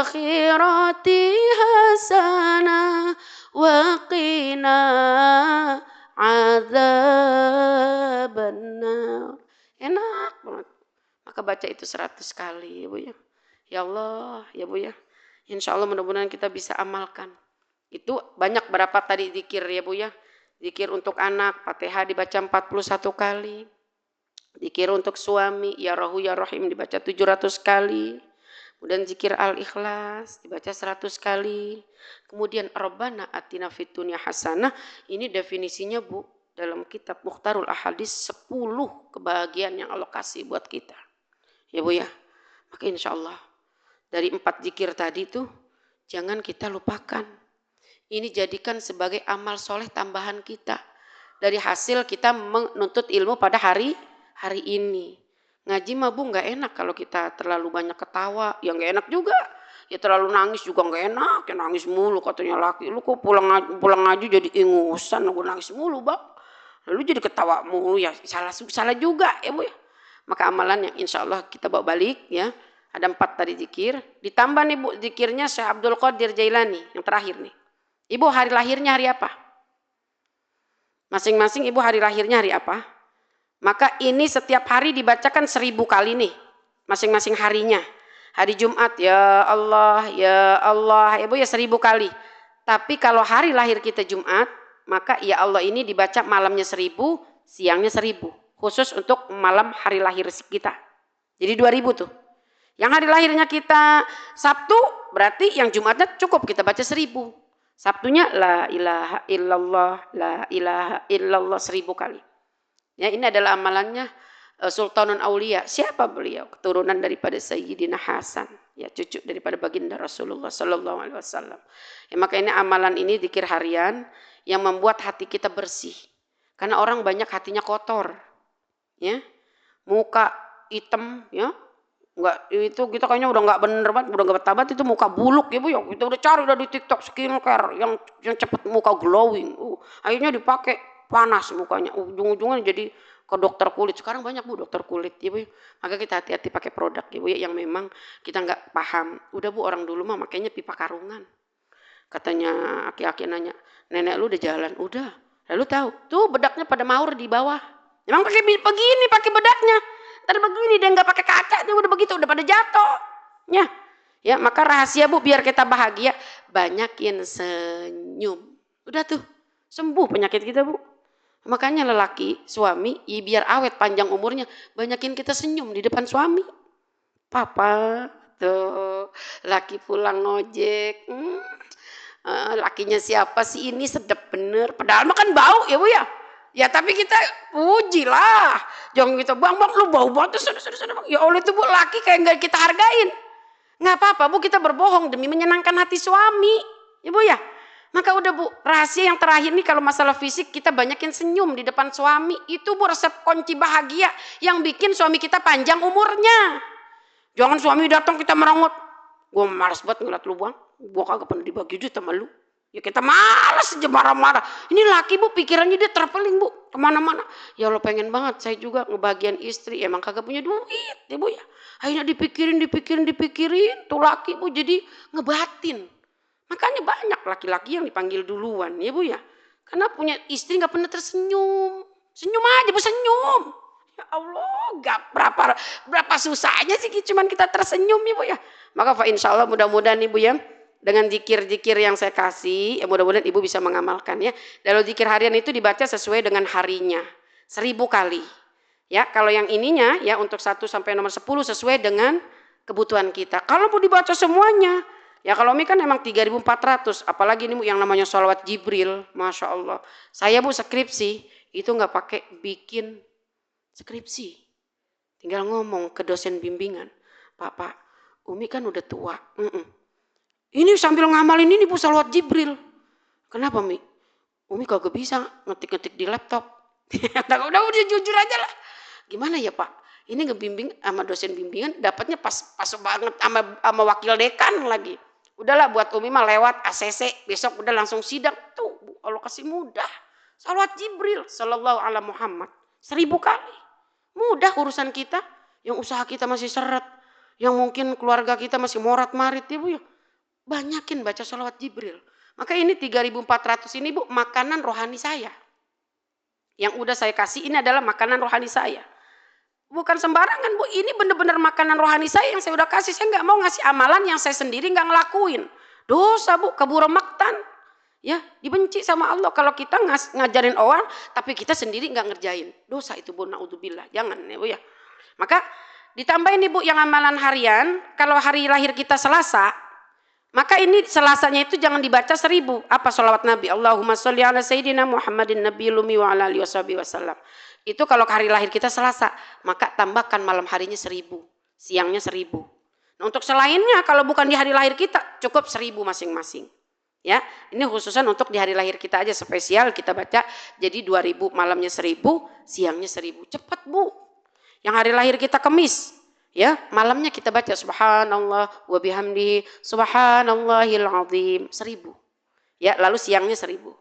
akhirati hasanah wa qina adzabannar. Enak banget. Maka baca itu 100 kali ya Bu ya. Ya Allah ya Bu ya. Insya Allah mudah-mudahan kita bisa amalkan. Itu banyak berapa tadi zikir ya Bu ya. Zikir untuk anak, Fatihah dibaca 41 kali. Zikir untuk suami, ya Rahu ya Rahim dibaca 700 kali. Kemudian zikir Al-Ikhlas dibaca 100 kali. Kemudian Rabbana atina fid dunya hasanah, ini definisinya Bu dalam kitab Mukhtarul Ahadits 10 kebahagiaan yang Allah kasih buat kita. Ya Bu ya. Maka insya Allah dari 4 zikir tadi tuh jangan kita lupakan. Ini jadikan sebagai amal soleh tambahan kita. Dari hasil kita menuntut ilmu pada hari ini. Ngaji mah Bu nggak enak kalau kita terlalu banyak ketawa. Ya nggak enak juga. Ya terlalu nangis juga nggak enak. Ya nangis mulu katanya laki. Lu kok pulang ngaji jadi ingusan. Gue nangis mulu Bang. Lalu jadi ketawa mulu ya salah juga ya Bu ya. Maka amalan yang insya Allah kita bawa balik ya. Ada 4 tadi zikir. Ditambah nih Bu zikirnya Syekh Abdul Qadir Jailani yang terakhir nih. Ibu hari lahirnya hari apa? Masing-masing ibu hari lahirnya hari apa? Maka ini setiap hari dibacakan 1000 kali nih. Masing-masing harinya. Hari Jumat ya Allah, ya Allah. Ibu ya 1000 kali. Tapi kalau hari lahir kita Jumat, maka ya Allah ini dibaca malamnya 1000, siangnya 1000. Khusus untuk malam hari lahir kita. Jadi 2000 tuh. Yang hari lahirnya kita Sabtu, berarti yang Jumatnya cukup kita baca 1000. Sabtunya la ilaha illallah 1000 kali. Ya, ini adalah amalannya Sultanun Aulia. Siapa beliau? Keturunan daripada Sayyidina Hasan, ya cucu daripada baginda Rasulullah sallallahu alaihi wasallam. Ya, maka ini amalan ini zikir harian yang membuat hati kita bersih. Karena orang banyak hatinya kotor. Ya. Muka hitam, ya. Enggak, itu kita kayaknya udah enggak bener banget, udah enggak bertabat, itu muka buluk ya Bu ya. Kita udah cari udah di TikTok skincare yang cepet muka glowing. Akhirnya dipakai panas mukanya. Ujung-ujungnya jadi ke dokter kulit. Sekarang banyak Bu dokter kulit ya Bu. Maka kita hati-hati pakai produk ya Bu ya yang memang kita enggak paham. Udah Bu orang dulu mah makanya pipa karungan. Katanya aki-aki nanya, "Nenek lu udah jalan?" Udah. Lalu tahu, tuh bedaknya pada maur di bawah. Emang pakai begini pakai bedaknya. Tadi begini dia nggak pakai kaca, dia udah begitu, udah pada jatuh. Ya, maka rahasia Bu biar kita bahagia, banyakin senyum. Udah tuh, sembuh penyakit kita Bu. Makanya lelaki, suami, ya biar awet panjang umurnya, banyakin kita senyum di depan suami. Papa, tuh, laki pulang ngojek. Lakinya siapa sih ini sedap bener. Padahal makan bau ya Bu ya. Ya tapi kita pujilah. Jangan kita bang lu bau banget. Ya oleh itu Bu laki kayak nggak kita hargain. Nggak apa-apa Bu kita berbohong demi menyenangkan hati suami. Ya Bu ya. Maka udah Bu rahasia yang terakhir nih kalau masalah fisik kita banyakin senyum di depan suami. Itu Bu resep kunci bahagia yang bikin suami kita panjang umurnya. Jangan suami datang kita merengut. Gue malas banget ngeliat lu Bang. Gue kagak pernah dibagi duit sama lu. Ya kita malas aja marah-marah. Ini laki Bu pikirannya dia terpeling Bu. Kemana-mana. Ya Allah pengen banget saya juga ngebagian istri. Emang kagak punya duit ya Bu ya. Akhirnya dipikirin. Tuh laki Bu jadi ngebatin. Makanya banyak laki-laki yang dipanggil duluan ya Bu ya. Karena punya istri gak pernah tersenyum. Senyum aja Bu senyum. Ya Allah gak berapa susahnya sih cuman kita tersenyum ya Bu ya. Maka insya Allah mudah-mudahan nih Bu ya. Dengan zikir-zikir yang saya kasih, ya mudah-mudahan Ibu bisa mengamalkan ya. Dalam zikir harian itu dibaca sesuai dengan harinya, 1000 kali. Ya, kalau yang ininya ya untuk 1 sampai nomor 10 sesuai dengan kebutuhan kita. Kalau mau dibaca semuanya, ya kalau ini kan emang 3400, apalagi ini yang namanya sholawat Jibril, Masya Allah. Saya Bu skripsi, itu nggak pakai bikin skripsi. Tinggal ngomong ke dosen bimbingan, Pak, Umi kan udah tua. Ini sambil ngamalin ini Bu sholawat Jibril. Kenapa Mi? Umi kagak bisa ngetik-ngetik di laptop. udah jujur aja lah. Gimana ya Pak? Ini ngebimbing sama dosen bimbingan dapatnya pas banget sama wakil dekan lagi. Udahlah buat Umi mah lewat ACC besok udah langsung sidang tuh Bu Allah kasih mudah. Sholawat Jibril sallallahu ala Muhammad 1000 kali. Mudah urusan kita yang usaha kita masih seret, yang mungkin keluarga kita masih morat-marit ya Bu ya. Banyakin baca sholawat Jibril. Maka ini 3400 ini Bu makanan rohani saya. Yang udah saya kasih ini adalah makanan rohani saya. Bukan sembarangan Bu, ini benar-benar makanan rohani saya yang saya udah kasih. Saya nggak mau ngasih amalan yang saya sendiri nggak ngelakuin. Dosa Bu, kabur maktan. Ya, dibenci sama Allah kalau kita ngajarin orang tapi kita sendiri nggak ngerjain. Dosa itu Bu, naudzubillah. Jangan ya Bu ya. Maka ditambahin Ibu yang amalan harian, kalau hari lahir kita Selasa, maka ini Selasanya itu jangan dibaca 1000. Apa sholawat Nabi? Allahumma sholli ala sayyidina Muhammadin nabiyil ummi wa ala alihi wasallam. Itu kalau hari lahir kita Selasa, maka tambahkan malam harinya 1000, siangnya 1000. Nah, untuk selainnya kalau bukan di hari lahir kita cukup 1000 masing-masing. Ya, ini khususan untuk di hari lahir kita aja spesial kita baca jadi 2000, malamnya 1000, siangnya 1000. Cepat Bu. Yang hari lahir kita Kamis, ya, malamnya kita baca subhanallah wa bihamdihi subhanallahil azim 1000. Ya, lalu siangnya 1000.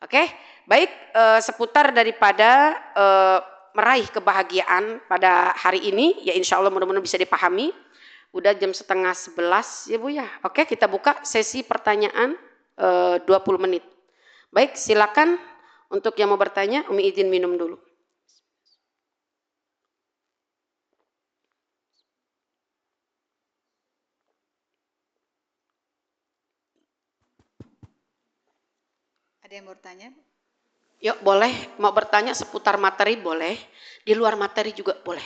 Oke? Baik, seputar daripada meraih kebahagiaan pada hari ini, ya insya Allah mudah-mudahan bisa dipahami. Udah jam 10:30 ya Bu ya. Oke, kita buka sesi pertanyaan 20 menit. Baik, silakan untuk yang mau bertanya, Umi izin minum dulu. Ada yang mau bertanya? Yuk boleh, mau bertanya seputar materi boleh, di luar materi juga boleh.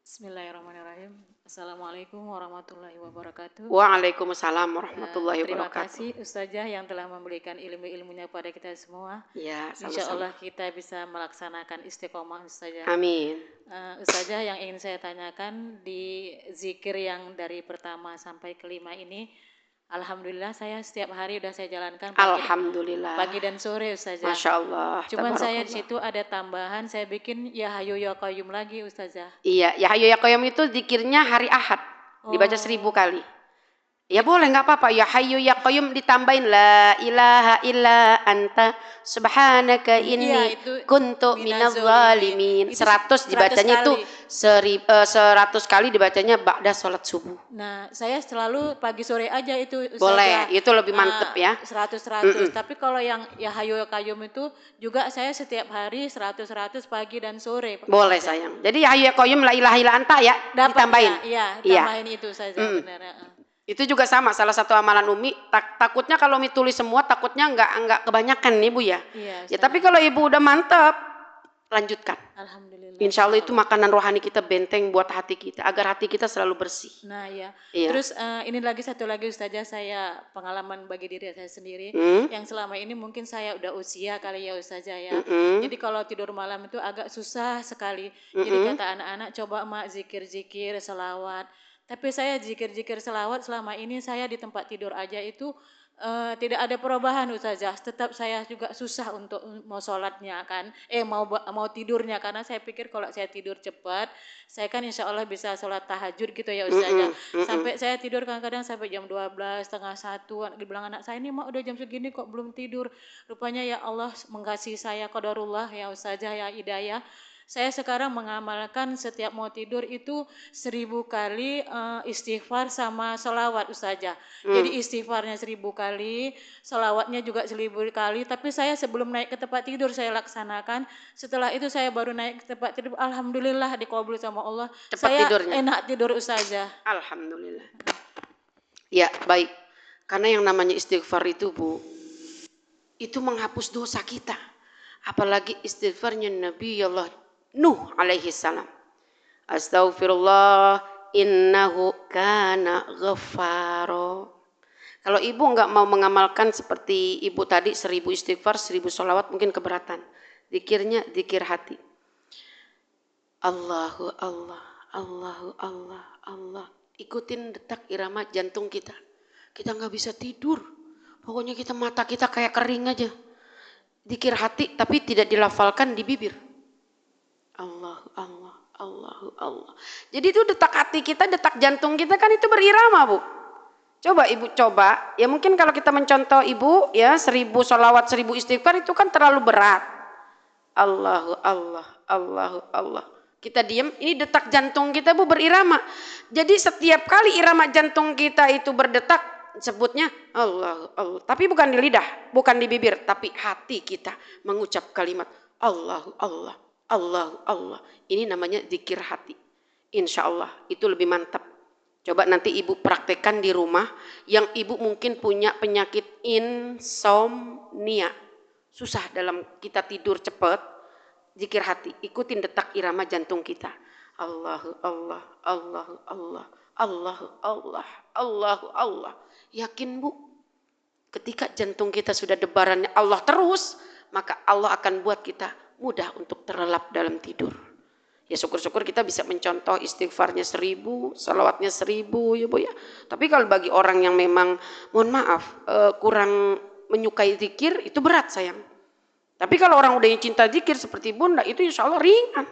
Bismillahirrahmanirrahim. Assalamualaikum warahmatullahi wabarakatuh. Waalaikumsalam warahmatullahi Terima wabarakatuh. kasih Ustazah yang telah memberikan ilmu-ilmunya pada kita semua. Ya, Insya sama-sama. Allah kita bisa melaksanakan istiqomah Ustazah. Amin. Ustazah, yang ingin saya tanyakan di zikir yang dari pertama sampai kelima ini, alhamdulillah saya setiap hari udah saya jalankan Alhamdulillah. pagi dan sore Ustazah. Masya Allah. Cuman saya di Tabarakallah. situ ada tambahan, saya bikin ya hayu ya qayyum lagi Ustazah. Iya, ya hayu ya qayyum itu zikirnya hari Ahad. Dibaca 1000 kali. Ya boleh, nggak apa-apa. Ya hayyu ya qayyum ditambahin la ilaha illa anta subhanaka inni kuntu minadz zalimin. 100 dibacanya itu 100 kali dibacanya ba'da sholat subuh. Nah, saya selalu pagi sore aja itu Ustazah. Boleh, itu lebih mantep ya. 100. Tapi kalau yang ya hayu ya qayyum itu juga saya setiap hari 100 pagi dan sore. Boleh sayang. Jadi ya hayyu ya qayyum la ilaha illa anta ya ditambahin. Iya, tambahin itu saja benar. Itu juga sama, salah satu amalan Umi. Takutnya kalau Umi tulis semua, takutnya nggak kebanyakan Ibu ya. Iya, ya tapi kalau Ibu udah mantap, lanjutkan. Alhamdulillah. Insya Allah itu makanan rohani kita, benteng buat hati kita, agar hati kita selalu bersih. Nah ya. Iya. Terus ini lagi satu lagi Ustazah, saya pengalaman bagi diri saya sendiri. Yang selama ini mungkin saya udah usia kali ya Ustazah ya. Jadi kalau tidur malam itu agak susah sekali. Jadi kata anak-anak, coba Mak zikir-zikir, selawat. Tapi saya zikir-zikir selawat selama ini saya di tempat tidur aja itu tidak ada perubahan Ustazah. Tetap saya juga susah untuk mau sholatnya kan. Mau tidurnya, karena saya pikir kalau saya tidur cepat, saya kan insya Allah bisa sholat tahajud gitu ya Ustazah. Sampai saya tidur kadang-kadang sampai jam 12, setengah 1. Dibilang anak saya, ini Mak udah jam segini kok belum tidur. Rupanya ya Allah mengasihi saya, qadarullah ya Ustazah ya hidayah. Saya sekarang mengamalkan setiap mau tidur itu 1000 kali istighfar sama sholawat Ustazah. Jadi istighfarnya 1000 kali, sholawatnya juga 1000 kali. Tapi saya sebelum naik ke tempat tidur saya laksanakan. Setelah itu saya baru naik ke tempat tidur. Alhamdulillah dikabul sama Allah. Cepat saya tidurnya. Enak tidur Ustazah. Alhamdulillah. Ya baik. Karena yang namanya istighfar itu Bu, itu menghapus dosa kita. Apalagi istighfarnya Nabi Allah Nuh alaihi salam. Astaghfirullah innahu kana ghaffaro. Kalau ibu nggak mau mengamalkan seperti ibu tadi 1000 istighfar, 1000 sholawat mungkin keberatan. Zikirnya zikir hati. Allahu Allah, Allahu Allah, Allah. Ikutin detak irama jantung kita. Kita nggak bisa tidur. Pokoknya mata kita kayak kering aja. Zikir hati tapi tidak dilafalkan di bibir. Allah, Allah, Allahu Allah. Jadi itu detak hati kita, detak jantung kita kan itu berirama Bu. Coba ibu coba, ya mungkin kalau kita mencontoh ibu ya 1000 sholawat 1000 istighfar itu kan terlalu berat. Allahu Allah, Allahu Allah. Kita diam, ini detak jantung kita Bu berirama. Jadi setiap kali irama jantung kita itu berdetak, sebutnya Allahu Allah. Tapi bukan di lidah, bukan di bibir, tapi hati kita mengucap kalimat Allahu Allah. Allah, Allah. Ini namanya zikir hati. Insya Allah itu lebih mantap. Coba nanti ibu praktekkan di rumah, yang ibu mungkin punya penyakit insomnia, susah dalam kita tidur cepat, zikir hati, ikutin detak irama jantung kita. Allahu Allah, Allahu Allah, Allahu Allah, Allahu Allah. Yakin bu, ketika jantung kita sudah debarannya Allah terus, maka Allah akan buat kita mudah untuk terlelap dalam tidur. Ya syukur-syukur kita bisa mencontoh istighfarnya 1000, salawatnya 1000 ya bu ya. Tapi kalau bagi orang yang memang mohon maaf kurang menyukai zikir itu berat sayang. Tapi kalau orang udah yang cinta zikir seperti bunda itu insya Allah ringan.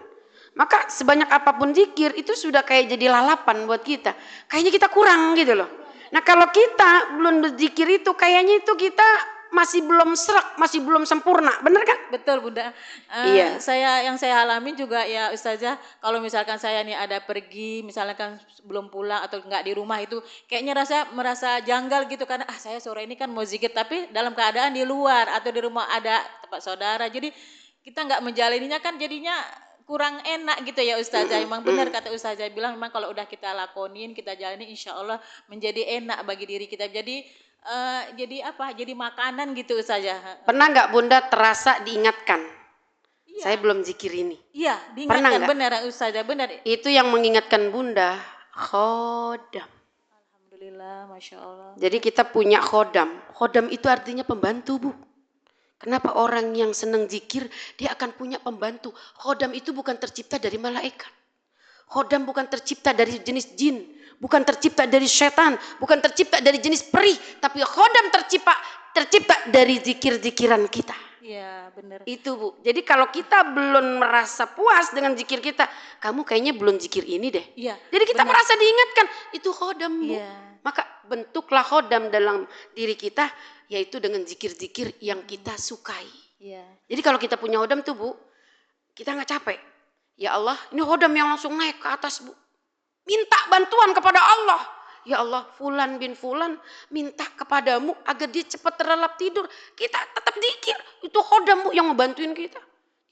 Maka sebanyak apapun zikir itu sudah kayak jadi lalapan buat kita. Kayaknya kita kurang gitu loh. Nah kalau kita belum berzikir itu kayaknya itu kita masih belum serak, masih belum sempurna, benar kan? Betul Bunda. Iya. Yang saya alami juga ya Ustazah, kalau misalkan saya nih ada pergi, misalkan belum pulang atau nggak di rumah itu, kayaknya merasa janggal gitu karena saya sore ini kan mau zikir tapi dalam keadaan di luar atau di rumah ada tempat saudara, jadi kita nggak menjalaninya kan jadinya kurang enak gitu ya Ustazah. Memang benar kata Ustazah bilang, memang kalau udah kita lakonin, kita jalani insya Allah menjadi enak bagi diri kita. Jadi apa? Jadi makanan gitu saja. Pernah nggak bunda terasa diingatkan? Iya. Saya belum zikir ini. Iya, diingatkan benar Ustazah, benar. Itu yang mengingatkan bunda, khodam. Alhamdulillah, Masya Allah. Jadi kita punya khodam. Khodam itu artinya pembantu bu. Kenapa orang yang senang zikir dia akan punya pembantu? Khodam itu bukan tercipta dari malaikat. Khodam bukan tercipta dari jenis jin, bukan tercipta dari setan, bukan tercipta dari jenis peri, tapi khodam tercipta dari zikir-zikiran kita. Iya, benar. Itu bu. Jadi kalau kita belum merasa puas dengan zikir kita, kamu kayaknya belum zikir ini deh. Iya. Jadi kita merasa diingatkan, itu khodam bu. Iya. Maka bentuklah khodam dalam diri kita, yaitu dengan zikir-zikir yang kita sukai. Iya. Jadi kalau kita punya khodam tuh bu, kita nggak capek. Ya Allah, ini khodam yang langsung naik ke atas bu. Minta bantuan kepada Allah. Ya Allah, fulan bin fulan minta kepadamu agar dia cepat terlelap tidur. Kita tetap zikir. Itu khodam bu yang ngebantuin kita.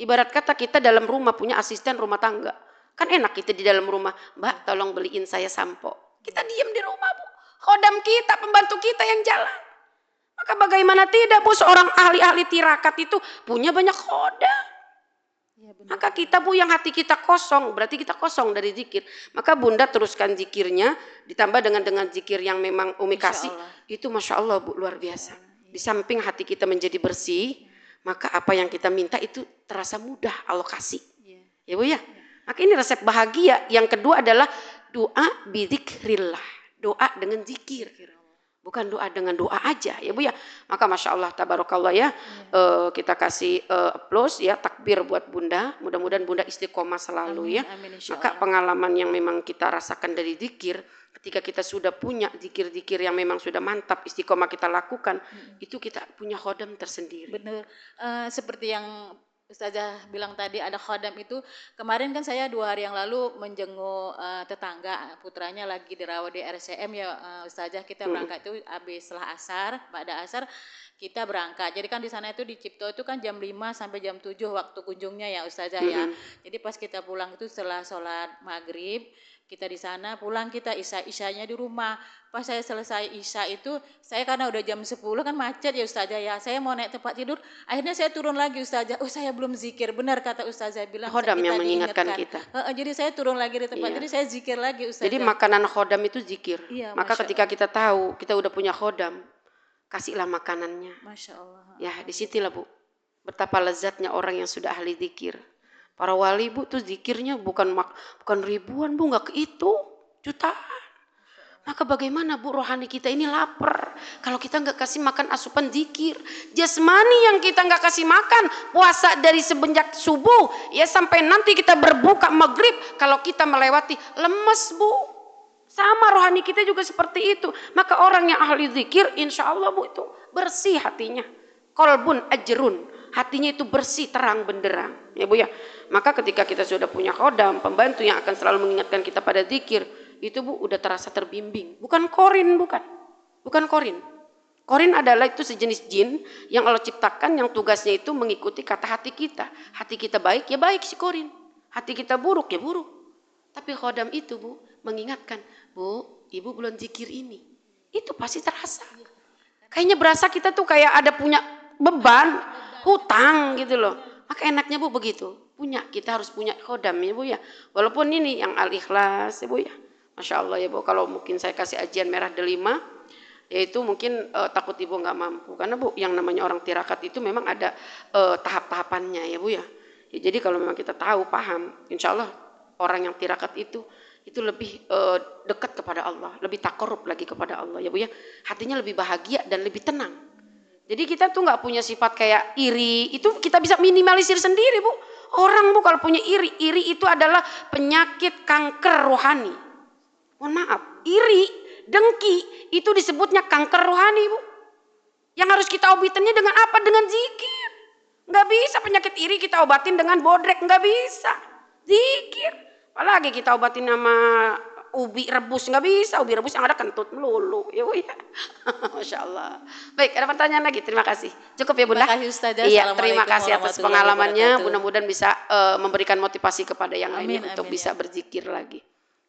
Ibarat kata kita dalam rumah punya asisten rumah tangga. Kan enak kita di dalam rumah. Mbak tolong beliin saya sampo. Kita diam di rumah bu. Khodam kita, pembantu kita yang jalan. Maka bagaimana tidak bu, seorang ahli-ahli tirakat itu punya banyak khodam. Ya, Maka kita bu yang hati kita kosong, berarti kita kosong dari zikir. Maka bunda teruskan zikirnya, ditambah dengan zikir yang memang Umi kasih, itu Masya Allah bu, luar biasa. Di samping hati kita menjadi bersih, maka apa yang kita minta itu terasa mudah Allah kasih. Ya bu ya. Maka ini resep bahagia. Yang kedua adalah doa bidzikrillah, doa dengan zikir. Bukan doa dengan doa aja ya bu ya. Maka Masya Allah tabarakallah ya. Kita kasih applause ya, takbir buat bunda. Mudah-mudahan bunda istiqomah selalu. Amin, ya. Amin, maka pengalaman yang memang kita rasakan dari zikir, ketika kita sudah punya zikir-zikir yang memang sudah mantap istiqomah kita lakukan, itu kita punya khodam tersendiri. Benar. Seperti yang Ustazah bilang tadi ada khodam itu, kemarin kan saya 2 hari yang lalu menjenguk tetangga, putranya lagi dirawat di RSCM ya Ustazah. Kita berangkat itu habis setelah asar, pada asar kita berangkat. Jadi kan di sana itu di Cipto itu kan jam 5 sampai jam 7 waktu kunjungnya ya Ustazah ya. Jadi pas kita pulang itu setelah sholat maghrib, kita di sana, pulang kita isya-isyanya di rumah. Pas saya selesai isya itu, saya karena udah jam 10 kan macet ya Ustazah ya. Saya mau naik tempat tidur, akhirnya saya turun lagi Ustazah. Oh saya belum zikir, benar kata Ustazah bilang. Khodam yang mengingatkan kita. Jadi saya turun lagi di tempat tidur, saya zikir lagi Ustazah. Jadi makanan khodam itu zikir. Iya, maka ketika kita tahu, kita udah punya khodam, kasihlah makanannya. Masya Allah. Ya disitulah bu, betapa lezatnya orang yang sudah ahli zikir. Para wali bu tuh zikirnya bukan ribuan bu, nggak kehitung, jutaan. Maka bagaimana bu, rohani kita ini lapar. Kalau kita nggak kasih makan asupan zikir, jasmani yang kita nggak kasih makan, puasa dari semenjak subuh ya sampai nanti kita berbuka maghrib, kalau kita melewati lemes bu. Sama rohani kita juga seperti itu. Maka orang yang ahli zikir, insya Allah bu itu bersih hatinya. Kolbun ajrun, hatinya itu bersih, terang benderang. Ya bu ya. Maka ketika kita sudah punya khodam, pembantu yang akan selalu mengingatkan kita pada zikir, itu bu udah terasa terbimbing. Bukan korin, bukan korin. Korin adalah itu sejenis jin yang Allah ciptakan, yang tugasnya itu mengikuti kata hati kita. Hati kita baik, ya baik si korin. Hati kita buruk, ya buruk. Tapi khodam itu bu mengingatkan, bu ibu belum zikir ini. Itu pasti terasa. Kayaknya berasa kita tuh kayak ada punya beban, hutang gitu loh. Maka enaknya Bu begitu. Kita harus punya khodam ya Bu ya. Walaupun ini yang Al-Ikhlas ya Bu ya. Masya Allah ya Bu, kalau mungkin saya kasih ajian merah delima, yaitu mungkin takut ibu nggak mampu. Karena Bu, yang namanya orang tirakat itu memang ada tahap-tahapannya ya Bu ya. Jadi kalau memang kita tahu, paham, insya Allah orang yang tirakat itu lebih dekat kepada Allah, lebih takarrub lagi kepada Allah ya Bu ya. Hatinya lebih bahagia dan lebih tenang. Jadi kita tuh nggak punya sifat kayak iri, itu kita bisa minimalisir sendiri Bu. Orang Bu kalau punya iri itu adalah penyakit kanker rohani. Mohon maaf, iri, dengki itu disebutnya kanker rohani Bu. Yang harus kita obatinnya dengan apa? Dengan zikir. Nggak bisa penyakit iri kita obatin dengan bodrek, nggak bisa. Zikir. Apalagi kita obatin sama ubi rebus, nggak bisa. Ubi rebus yang ada kentut melulu. Ya Bu ya. Masya Allah. Baik, ada pertanyaan lagi. Terima kasih. Cukup ya Bunda. Terima kasih Ustazah. Iya, terima kasih atas pengalamannya. Wabarakatuh. Mudah-mudahan bisa memberikan motivasi kepada yang lainnya untuk bisa berzikir lagi.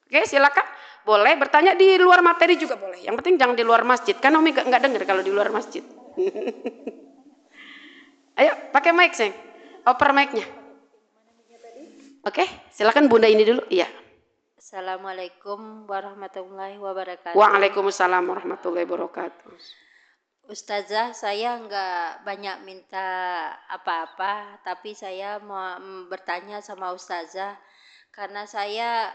Oke, silakan. Boleh bertanya di luar materi juga boleh. Yang penting jangan di luar masjid. Kan Umi nggak dengar kalau di luar masjid. Ayo, pakai mic, Seng. Oper mic-nya. Oke, silakan Bunda ini dulu. Iya. Assalamualaikum warahmatullahi wabarakatuh. Waalaikumsalam warahmatullahi wabarakatuh. Ustazah, saya nggak banyak minta apa-apa, tapi saya mau bertanya sama Ustazah karena saya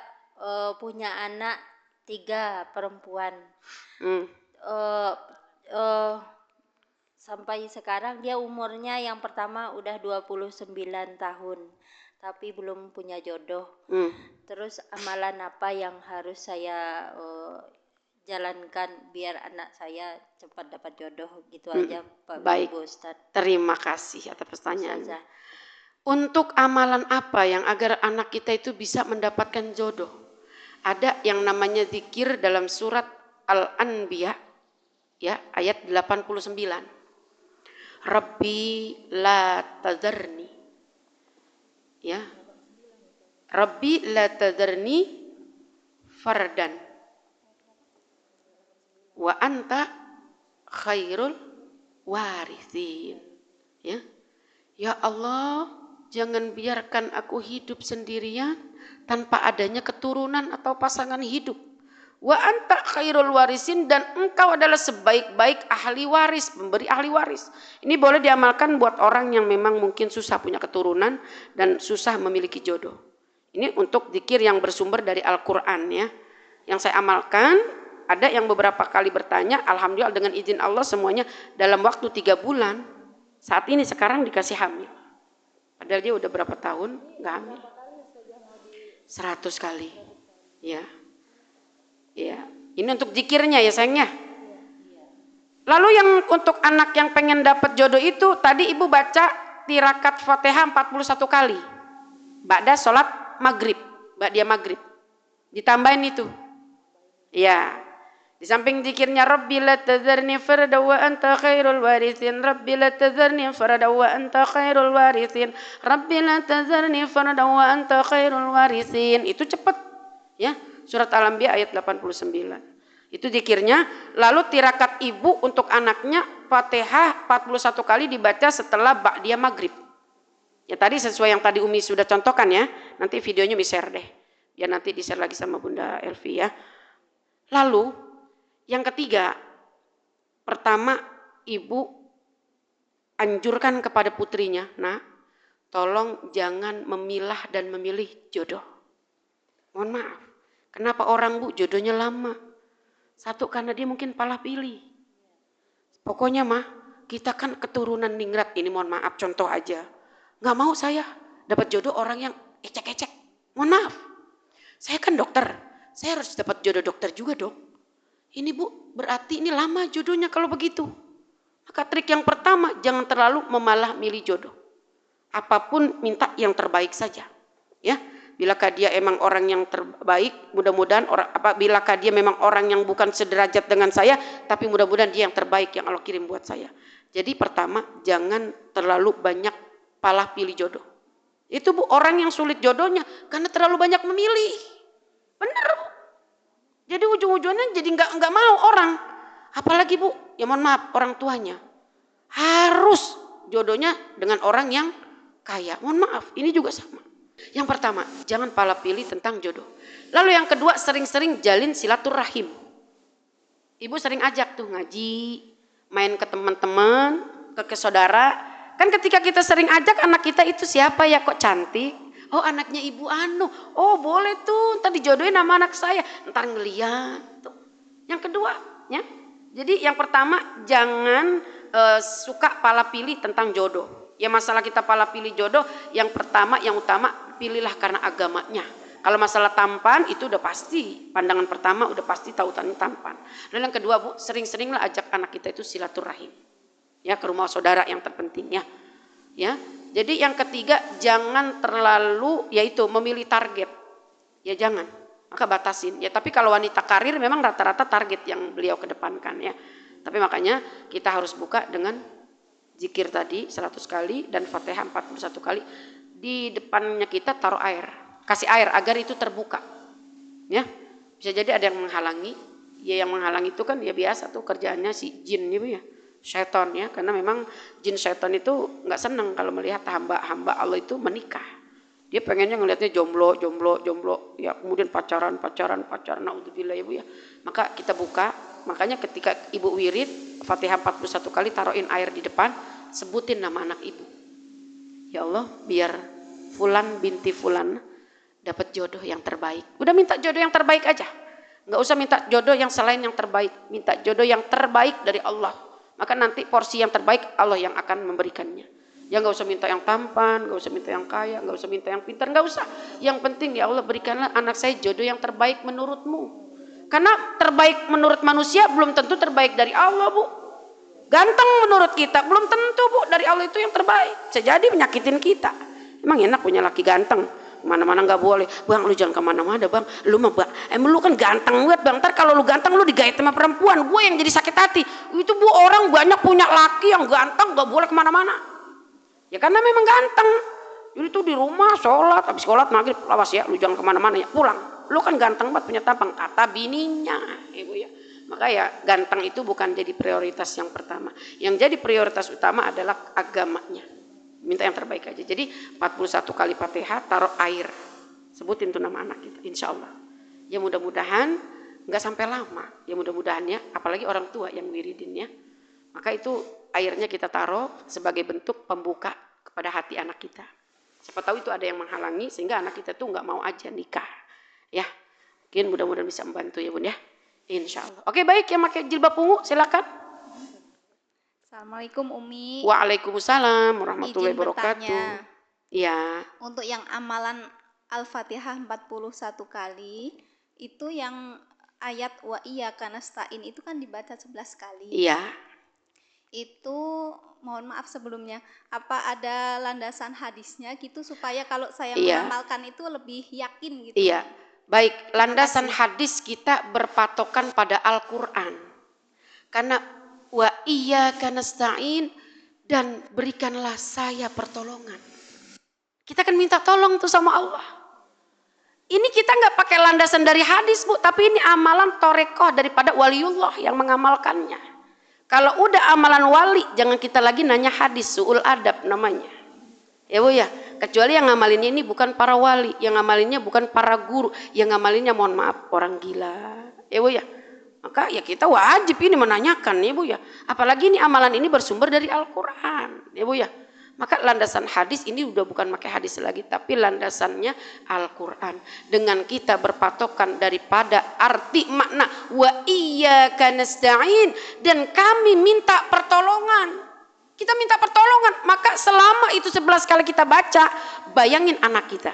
punya anak 3 perempuan. Sampai sekarang dia umurnya yang pertama udah 29 tahun, tapi belum punya jodoh. Terus amalan apa yang harus saya jalankan biar anak saya cepat dapat jodoh gitu aja Pak Baik. Ibu Ustaz. Terima kasih atas pertanyaannya. Untuk amalan apa yang agar anak kita itu bisa mendapatkan jodoh? Ada yang namanya zikir dalam surat Al-Anbiya ya, ayat 89. Rabbi la tadharni. Ya. Rabbi la tadharni fardan. Wa anta khairul warithin. Ya. Ya Allah, jangan biarkan aku hidup sendirian tanpa adanya keturunan atau pasangan hidup. Wa anta khairul warisin, dan engkau adalah sebaik-baik ahli waris, pemberi ahli waris. Ini boleh diamalkan buat orang yang memang mungkin susah punya keturunan dan susah memiliki jodoh. Ini untuk zikir yang bersumber dari Al-Quran ya. Yang saya amalkan, ada yang beberapa kali bertanya, alhamdulillah dengan izin Allah semuanya dalam waktu 3 bulan. Saat ini sekarang dikasih hamil. Padahal dia udah berapa tahun nggak hamil? 100 kali. Ya. Ya, ini untuk zikirnya ya sayangnya. Lalu yang untuk anak yang pengen dapat jodoh itu, tadi ibu baca tirakat Fatihah 41 kali. Ba'da sholat maghrib, ba'da maghrib. Ditambahin itu. Ya. Di samping zikirnya Rabbi la tadharni farda wa anta khairul warithin, Rabbi la tadharni farda wa anta khairul warithin, Rabbi la tadharni farda wa anta khairul warithin. Itu cepat. Ya. Surat Al-Anbiya ayat 89. Itu zikirnya. Lalu tirakat ibu untuk anaknya Fatihah 41 kali dibaca setelah ba'da maghrib. Ya tadi sesuai yang tadi Umi sudah contohkan ya. Nanti videonya di-share deh. Biar nanti di-share lagi sama Bunda Elvi ya. Lalu yang ketiga, pertama ibu anjurkan kepada putrinya, nah tolong jangan memilah dan memilih jodoh. Mohon maaf. Kenapa orang Bu jodohnya lama? Satu karena dia mungkin palah pilih. Pokoknya mah kita kan keturunan ningrat, ini mohon maaf contoh aja. Nggak mau saya dapat jodoh orang yang ecek-ecek. Mohon maaf. Saya kan dokter. Saya harus dapat jodoh dokter juga dong. Ini Bu berarti ini lama jodohnya kalau begitu. Maka trik yang pertama jangan terlalu memalah milih jodoh. Apapun minta yang terbaik saja. Ya. Bilakah dia emang orang yang terbaik, mudah-mudahan bilakah dia memang orang yang bukan sederajat dengan saya, tapi mudah-mudahan dia yang terbaik yang Allah kirim buat saya. Jadi pertama, jangan terlalu banyak palah pilih jodoh. Itu Bu, orang yang sulit jodohnya karena terlalu banyak memilih. Benar Bu. Jadi ujung-ujungnya jadi nggak mau orang. Apalagi Bu, ya mohon maaf orang tuanya. Harus jodohnya dengan orang yang kaya. Mohon maaf, ini juga sama. Yang pertama, jangan pala pilih tentang jodoh. Lalu yang kedua, sering-sering jalin silaturahim. Ibu sering ajak tuh ngaji, main ke teman-teman, ke saudara. Kan ketika kita sering ajak anak kita itu siapa ya kok cantik? Oh anaknya Ibu Anu. Oh boleh tuh, ntar dijodohin sama anak saya. Ntar ngeliat tuh. Yang kedua, ya. Jadi yang pertama jangan suka pala pilih tentang jodoh. Ya masalah kita pala pilih jodoh, yang pertama, yang utama pilihlah karena agamanya. Kalau masalah tampan itu udah pasti, pandangan pertama udah pasti tautan tampan. Dan yang kedua Bu, sering-seringlah ajak anak kita itu silaturahim. Ya ke rumah saudara yang terpenting ya. Ya. Jadi yang ketiga jangan terlalu yaitu memilih target. Ya jangan. Maka batasin. Ya tapi kalau wanita karir memang rata-rata target yang beliau kedepankan ya. Tapi makanya kita harus buka dengan zikir tadi 100 kali dan Fatihah 41 kali. Di depannya kita taruh air. Kasih air agar itu terbuka. Ya. Bisa jadi ada yang menghalangi. Ya yang menghalangi itu kan ya biasa tuh kerjaannya si jin gitu ya. Syaitan ya, karena memang jin syaitan itu nggak senang kalau melihat hamba-hamba Allah itu menikah. Dia pengennya ngelihatnya jomblo, ya kemudian pacaran, naudzubillah ya Bu ya. Maka kita buka, makanya ketika Ibu wirid, Fatihah 41 kali taruhin air di depan, sebutin nama anak Ibu. Ya Allah, biar Fulan binti Fulan dapat jodoh yang terbaik. Udah minta jodoh yang terbaik aja. Nggak usah minta jodoh yang selain yang terbaik, minta jodoh yang terbaik dari Allah. Maka nanti porsi yang terbaik Allah yang akan memberikannya. Ya nggak usah minta yang tampan, nggak usah minta yang kaya, nggak usah minta yang pintar, nggak usah. Yang penting ya Allah berikanlah anak saya jodoh yang terbaik menurutmu. Karena terbaik menurut manusia belum tentu terbaik dari Allah Bu. Ganteng menurut kita belum tentu Bu dari Allah itu yang terbaik. Bisa jadi menyakitin kita. Emang enak punya laki ganteng. Mana-mana nggak boleh, Bang lu jangan kemana-mana Bang, lu mah Bang, lu kan ganteng banget Bang, ntar kalau lu ganteng lu digait sama perempuan, gue yang jadi sakit hati. Itu Bu orang banyak punya laki yang ganteng nggak boleh kemana-mana, ya karena memang ganteng. Jadi tuh di rumah sholat, habis sholat maghrib, awas ya, lu jangan kemana-mana ya, pulang. Lu kan ganteng banget punya tampang, kata bininya, ibu ya. Maka ya ganteng itu bukan jadi prioritas yang pertama, yang jadi prioritas utama adalah agamanya. Minta yang terbaik aja. Jadi 41 kali Fatihah taruh air. Sebutin tuh nama anak kita insya Allah. Ya mudah-mudahan nggak sampai lama. Ya mudah-mudahan ya. Apalagi orang tua yang wiridin ya. Maka itu airnya kita taruh sebagai bentuk pembuka kepada hati anak kita. Siapa tahu itu ada yang menghalangi sehingga anak kita tuh nggak mau aja nikah. Ya. Mungkin mudah-mudahan bisa membantu ya Bun ya. Insya Allah. Oke baik yang pakai jilbab ungu silakan. Assalamualaikum Umi. Waalaikumsalam warahmatullahi wabarakatuh. Ya. Untuk yang amalan Al-Fatihah 41 kali, itu yang ayat wa iyyaka nasta'in itu kan dibaca 11 kali. Iya. Itu mohon maaf sebelumnya, apa ada landasan hadisnya gitu supaya kalau saya mengamalkan itu lebih yakin gitu. Iya. Baik, landasan hadis kita berpatokan pada Al-Qur'an. Karena wa iyyaka nasta'in dan berikanlah saya pertolongan. Kita kan minta tolong tuh sama Allah. Ini kita nggak pakai landasan dari hadis Bu, tapi ini amalan torekoh daripada waliullah yang mengamalkannya. Kalau udah amalan wali, jangan kita lagi nanya hadis, su'ul adab namanya. Ya Bu ya, kecuali yang ngamalinnya ini bukan para wali, yang ngamalinnya bukan para guru, yang ngamalinnya mohon maaf orang gila. Ya Bu ya. Maka ya kita wajib ini menanyakan ya Bu ya. Apalagi ini amalan ini bersumber dari Al-Quran ya Bu ya. Maka landasan hadis ini udah bukan pakai hadis lagi. Tapi landasannya Al-Quran. Dengan kita berpatokan daripada arti makna. Wa iyyaka nasta'in. Dan kami minta pertolongan. Kita minta pertolongan. Maka selama itu 11 kali kita baca. Bayangin anak kita.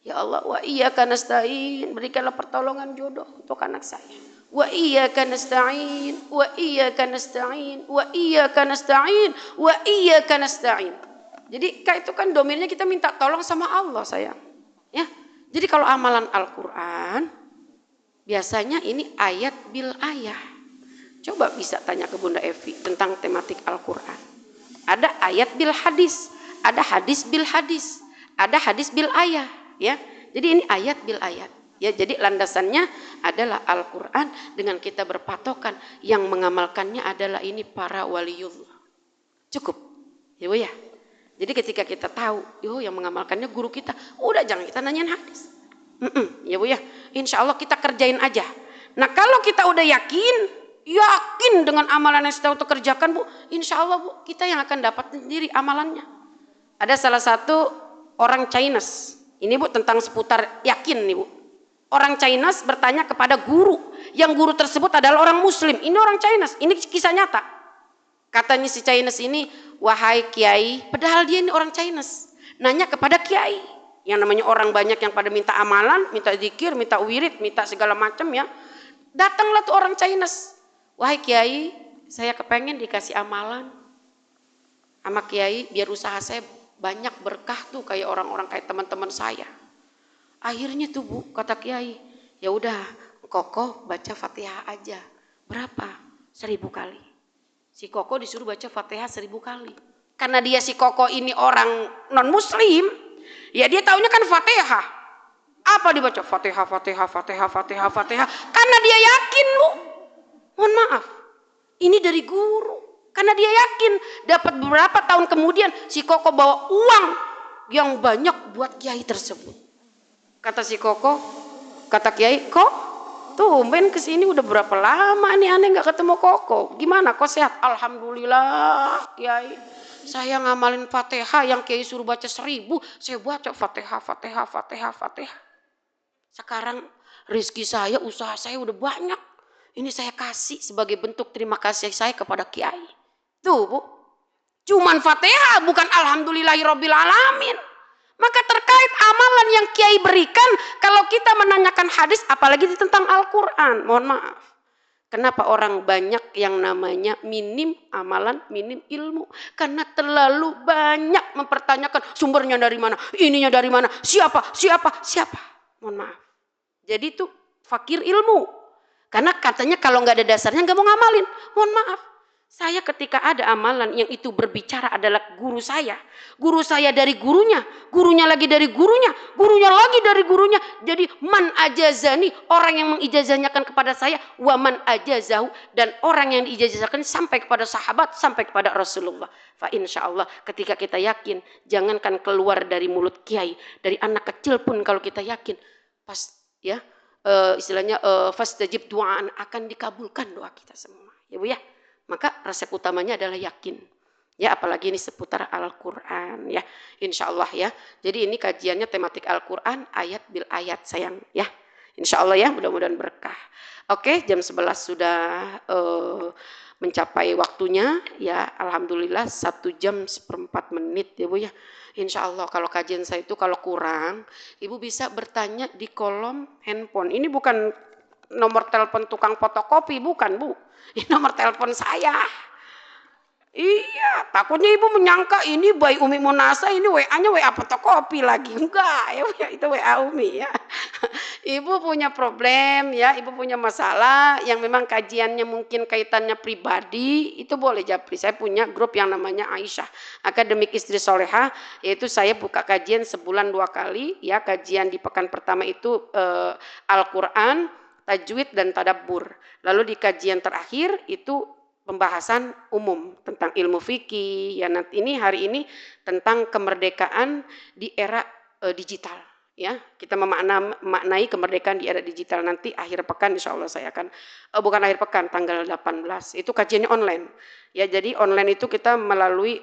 Ya Allah wa iyyaka nasta'in. Berikanlah pertolongan jodoh untuk anak saya. Wa iyyaka nasta'in wa iyyaka nasta'in wa iyyaka nasta'in wa iyyaka nasta'in. Jadi itu kan domirnya kita minta tolong sama Allah sayang. Ya. Jadi kalau amalan Al-Qur'an biasanya ini ayat bil ayah. Coba bisa tanya ke Bunda Evi tentang tematik Al-Qur'an. Ada ayat bil hadis, ada hadis bil hadis, ada hadis bil ayah ya. Jadi ini ayat bil ayat. Ya, jadi landasannya adalah Al-Quran dengan kita berpatokan yang mengamalkannya adalah ini para waliullah. Cukup, ya Bu ya. Jadi ketika kita tahu, yang mengamalkannya guru kita, udah jangan kita nanyain hadis. Ya Bu ya, insya Allah kita kerjain aja. Nah kalau kita udah yakin dengan amalan yang sedang kita kerjakan Bu, insya Allah Bu, kita yang akan dapat sendiri amalannya. Ada salah satu orang Chinese, ini Bu tentang seputar yakin nih Bu. Orang Chinese bertanya kepada guru, yang guru tersebut adalah orang Muslim. Ini orang Chinese, ini kisah nyata. Katanya si Chinese ini, wahai kiai, padahal dia ini orang Chinese, nanya kepada kiai. Yang namanya orang banyak yang pada minta amalan, minta zikir, minta wirid, minta segala macam ya. Datanglah tuh orang Chinese. Wahai kiai, saya kepengen dikasih amalan sama kiai biar usaha saya banyak berkah tuh kayak orang-orang kayak teman-teman saya. Akhirnya tuh Bu, kata kiai, ya udah Koko baca Fatihah aja. Berapa? 1000 kali. Si Koko disuruh baca Fatihah 1000 kali. Karena dia si Koko ini orang non Muslim, ya dia taunya kan Fatihah. Apa dibaca? Fatihah, Fatihah, Fatihah, Fatihah, Fatihah. Karena dia yakin Bu. Mohon maaf, ini dari guru. Karena dia yakin dapat beberapa tahun kemudian si Koko bawa uang yang banyak buat kiai tersebut. Kata si Koko, kata kiai, kok tumben kesini udah berapa lama nih aneh nggak ketemu Koko. Gimana kok sehat? Alhamdulillah kiai. Saya ngamalin Fatihah yang kiai suruh baca 1000, saya baca Fatihah, Fatihah, Fatihah, Fatihah. Sekarang rezeki saya, usaha saya udah banyak. Ini saya kasih sebagai bentuk terima kasih saya kepada kiai. Tuh Bu, cuman Fatihah bukan alhamdulillahirabbil alamin. Maka terkait amalan yang kiai berikan, kalau kita menanyakan hadis, apalagi tentang Al-Quran, mohon maaf. Kenapa orang banyak yang namanya minim amalan, minim ilmu? Karena terlalu banyak mempertanyakan sumbernya dari mana, ininya dari mana, siapa. Mohon maaf. Jadi itu fakir ilmu. Karena katanya kalau nggak ada dasarnya nggak mau ngamalin. Mohon maaf. Saya ketika ada amalan yang itu berbicara adalah guru saya dari gurunya lagi dari gurunya lagi dari gurunya. Jadi man ajazani, orang yang mengijazahkan kepada saya, wa man ajazahu, dan orang yang diijazahkan sampai kepada sahabat, sampai kepada Rasulullah. Fa insyaallah ketika kita yakin, jangankan keluar dari mulut kiai, dari anak kecil pun kalau kita yakin, pas ya istilahnya fastajib du'aan, akan dikabulkan doa kita semua. Ya Bu ya. Maka resep utamanya adalah yakin. Ya, apalagi ini seputar Al-Quran ya. Insya Allah ya. Jadi ini kajiannya tematik Al-Quran ayat bil ayat sayang ya. Insya Allah ya, mudah-mudahan berkah. Oke, jam 11 sudah mencapai waktunya ya. Alhamdulillah 1 jam 1/4 menit ya Bu ya. Insya Allah kalau kajian saya itu kalau kurang, Ibu bisa bertanya di kolom handphone. Ini bukan nomor telepon tukang fotokopi, bukan Bu. Ini nomor telepon saya. Iya, takutnya Ibu menyangka ini Bayi Umi Munasa, ini WA-nya WA fotokopi lagi. Enggak, ya itu WA Umi ya. Ibu punya problem ya, Ibu punya masalah yang memang kajiannya mungkin kaitannya pribadi, itu boleh japri. Saya punya grup yang namanya Aisyah, Akademik Istri Solehah, yaitu saya buka kajian sebulan 2 kali ya. Kajian di pekan pertama itu Al-Quran, tajwid dan tadabbur. Lalu di kajian terakhir itu pembahasan umum tentang ilmu fikih ya. Nanti ini hari ini tentang kemerdekaan di era digital ya. Kita memaknai kemerdekaan di era digital. Nanti akhir pekan insya Allah saya akan bukan akhir pekan, tanggal 18 itu kajiannya online ya. Jadi online itu kita melalui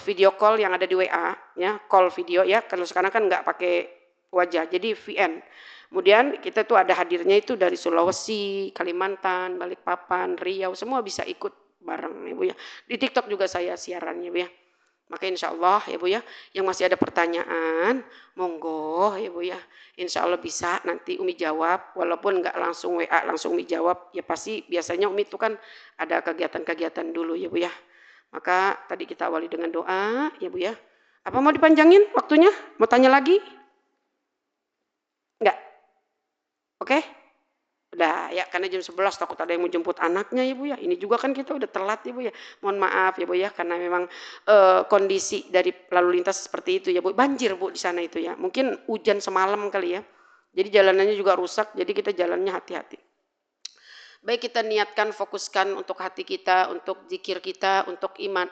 video call yang ada di WA ya, call video ya. Kalau sekarang kan nggak pakai wajah, jadi VN. Kemudian kita tuh ada hadirnya itu dari Sulawesi, Kalimantan, Balikpapan, Riau, semua bisa ikut bareng ya Bu ya. Di TikTok juga saya siarannya Bu ya. Maka insya Allah ya Bu ya, yang masih ada pertanyaan, monggo ya Bu ya. Insya Allah bisa nanti Umi jawab, walaupun nggak langsung WA, langsung Umi jawab. Ya pasti biasanya Umi itu kan ada kegiatan-kegiatan dulu ya Bu ya. Maka tadi kita awali dengan doa ya Bu ya. Apa mau dipanjangin waktunya? Mau tanya lagi? Enggak? Oke? Udah ya, karena jam 11 takut ada yang mau jemput anaknya ya Bu ya. Ini juga kan kita udah telat ya Bu ya. Mohon maaf ya Bu ya, karena memang kondisi dari lalu lintas seperti itu ya Bu. Banjir Bu di sana itu ya. Mungkin hujan semalam kali ya. Jadi jalanannya juga rusak, jadi kita jalannya hati-hati. Baik, kita niatkan, fokuskan untuk hati kita, untuk zikir kita, untuk iman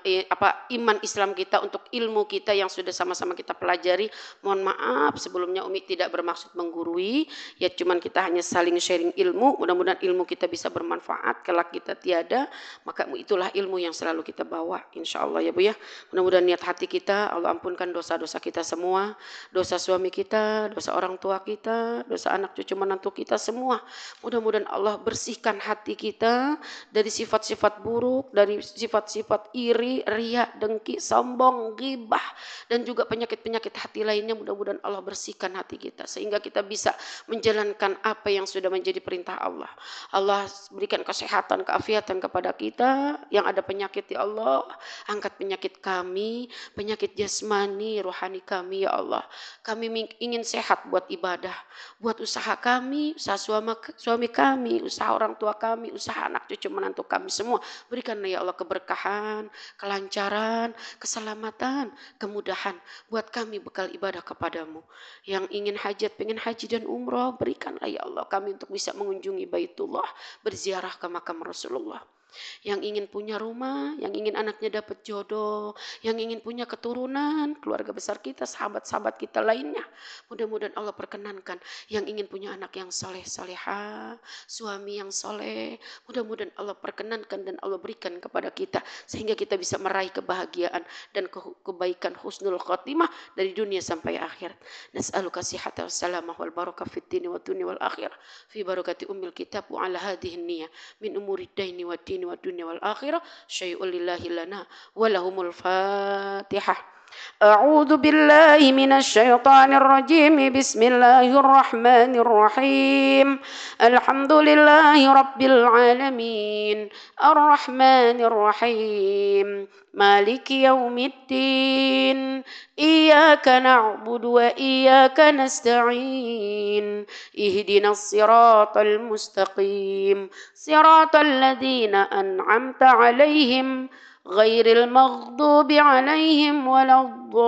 Islam kita, untuk ilmu kita yang sudah sama-sama kita pelajari. Mohon maaf sebelumnya Umi tidak bermaksud menggurui, ya cuman kita hanya saling sharing ilmu. Mudah-mudahan ilmu kita bisa bermanfaat. Kelak kita tiada, maka itulah ilmu yang selalu kita bawa, insya Allah ya Bu ya. Mudah-mudahan niat hati kita, Allah ampunkan dosa-dosa kita semua, dosa suami kita, dosa orang tua kita, dosa anak cucu menantu kita semua. Mudah-mudahan Allah bersihkan hati kita dari sifat-sifat buruk, dari sifat-sifat iri, riya, dengki, sombong, ghibah, dan juga penyakit-penyakit hati lainnya. Mudah-mudahan Allah bersihkan hati kita sehingga kita bisa menjalankan apa yang sudah menjadi perintah Allah. Allah berikan kesehatan, keafiatan kepada kita. Yang ada penyakit ya Allah, angkat penyakit kami, penyakit jasmani, rohani kami ya Allah. Kami ingin sehat buat ibadah, buat usaha kami, usaha suami kami, usaha orang tua kami, usaha anak cucu menantu kami semua. Berikanlah ya Allah keberkahan, kelancaran, keselamatan, kemudahan buat kami bekal ibadah kepadamu. Yang ingin hajat, pengen haji dan umroh, berikanlah ya Allah kami untuk bisa mengunjungi Baitullah, berziarah ke makam Rasulullah. Yang ingin punya rumah, yang ingin anaknya dapat jodoh, yang ingin punya keturunan, keluarga besar kita, sahabat-sahabat kita lainnya. Mudah-mudahan Allah perkenankan. Yang ingin punya anak yang soleh, soleha, suami yang soleh, mudah-mudahan Allah perkenankan dan Allah berikan kepada kita. Sehingga kita bisa meraih kebahagiaan dan kebaikan husnul khotimah dari dunia sampai akhirat. Nas'aluka sihata wassalamah wal barakah fid dini wa dunya wal akhirah. Fi barakati ummil kitab wa ala hadhihi niyah min umurid daini wa dini wa dunya wal akhirah syai'ul lillahi lana wa lahumul fatihah. A'udzu billahi minasy syaithanir rajim. Bismillahirrahmanirrahim. Alhamdulillahi rabbil alamin. Arrahmanir rahim. Maliki yaumiddin. Iyyaka na'budu wa iyyaka nasta'in. Ihdinas siratal mustaqim. Siratal ladzina an'amta 'alaihim غير المغضوب عليهم ولا الضالين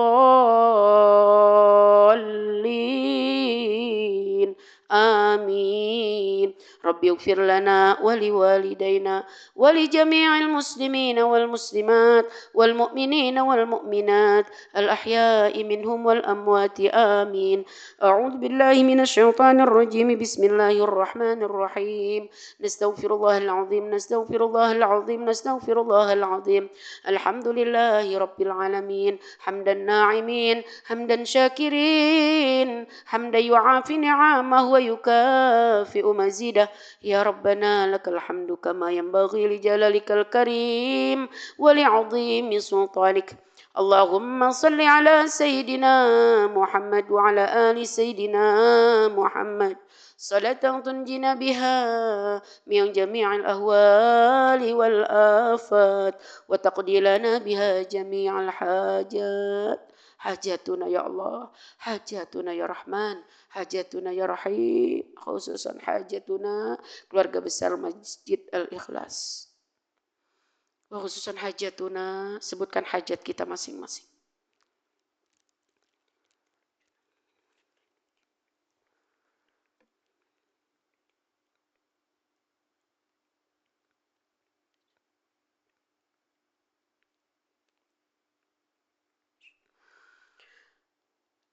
آمين ربي اغفر لنا ولوالدينا ولجميع المسلمين والمسلمات والمؤمنين والمؤمنات الأحياء منهم والأموات آمين. أعوذ بالله من الشيطان الرجيم. بسم الله الرحمن الرحيم. نستغفر الله العظيم نستغفر الله العظيم نستغفر الله العظيم. الحمد لله رب العالمين حمدا ناعمين حمدا شاكرين حمدا يعافي نعمه ويكافئ مزيده. يا ربنا لك الحمد كما ينبغي لجلالك الكريم ولعظيم سلطانك. اللهم صل على سيدنا محمد وعلى آل سيدنا محمد صلاة تنجينا بها من جميع الأهوال والآفات وتقضي لنا بها جميع الحاجات. حاجاتنا يا الله، حاجاتنا يا رحمن، حاجاتنا يا رحيم. Khususan hajatuna keluarga besar Masjid Al-Ikhlas. Khususan hajatuna, sebutkan hajat kita masing-masing.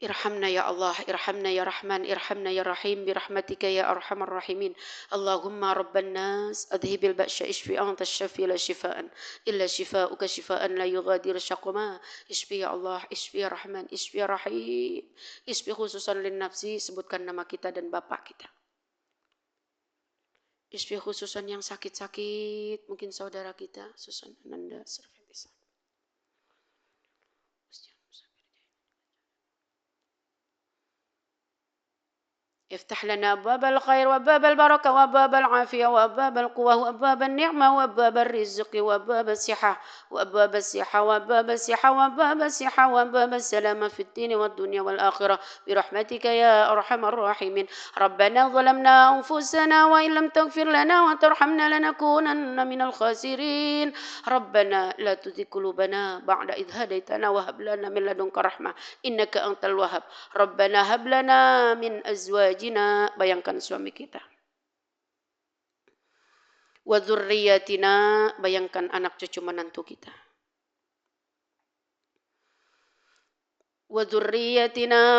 Irhamna ya Allah, irhamna ya Rahman, irhamna ya Rahim, birahmatika ya arhamar rahimin. Allahumma rabban nas, adhibil ba'sya ishfi anta syafi la shifaan, illa shifauka shifaan la yughadiru syaqma. Ishfi ya Allah, ishfi ya Rahman, ishfi ya Rahim. Ishfi khususan lin nafsi, sebutkan nama kita dan bapak kita. Ishfi khususan yang sakit-sakit, mungkin saudara kita, Susan Ananda, Servetisa. افتح لنا أبواب الخير وأبواب البركة وأبواب العافية وأبواب القوة وأبواب النعمة وأبواب الرزق وأبواب الصحة وأبواب الصحة وأبواب الصحة وأبواب الصحة وأبواب السلامة في الدين والدنيا والآخرة برحمتك يا أرحم الراحمين. ربنا ظلمنا أنفسنا وإن لم تغفر لنا وترحمنا لنكونن من الخاسرين. ربنا لا تزغ قلوبنا بعد إذ هديتنا وهب لنا من لدنك رحمة إنك أنت الوهاب. ربنا هب لنا من أزواجنا azwajina, bayangkan suami kita. Wa dzurriyyatina, bayangkan anak cucu menantu kita. Wa dzurriyyatina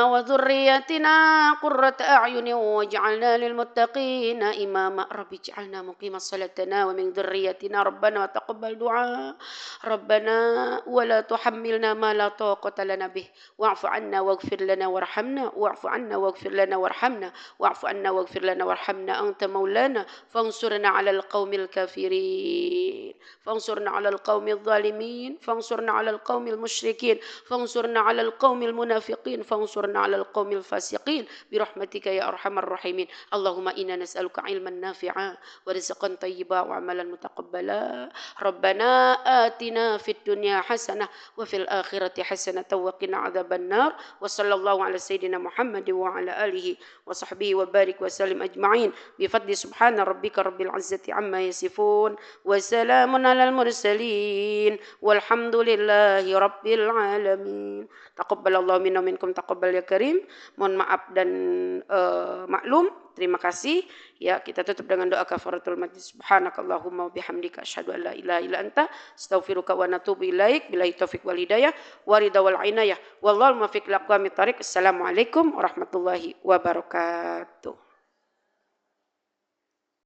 qurrata a'yunin waj'alna lil muttaqina imama. Rabbi ij'alna muqimas salatana wa min dzurriyyatina rabbana wa taqabbal du'a. Rabbana wa la tuhammilna ma la taqata lana bih wa'fu 'anna waghfir lana warhamna wa'fu 'anna waghfir lana warhamna wa'fu 'anna waghfir lana warhamna anta maulana fansurna 'alal qaumil kafirin fansurna 'alal qaumil zalimin fansurna 'alal qaumil musyrikin fansurna 'alal qaumil المنافقين فانصرنا على القوم الفاسقين برحمتك يا أرحم الراحمين اللهم إنا نسألك علما نافعا ورزقا طيبا وعملا متقبلا ربنا آتنا في الدنيا حسنة وفي الآخرة حسنة وقنا عذاب النار وصلى الله على سيدنا محمد وعلى آله وصحبه وبارك وسلم أجمعين بفضل سبحان ربك رب العزة عما يصفون وسلام على المرسلين والحمد لله رب العالمين. Taqabbalallahu minna minkum taqabbal ya karim. Mohon maaf dan maklum. Terima kasih. Ya, kita tutup dengan doa kafaratul majlis. Subhanakallahumma wa bihamdika asyhadu an la ilaha illa anta astaghfiruka wa natubu ilaik. Billahi taufik wal hidayah wa ridha wal inayah. Wallahu muwaffiq li aqwamit thariq. Assalamualaikum warahmatullahi wabarakatuh.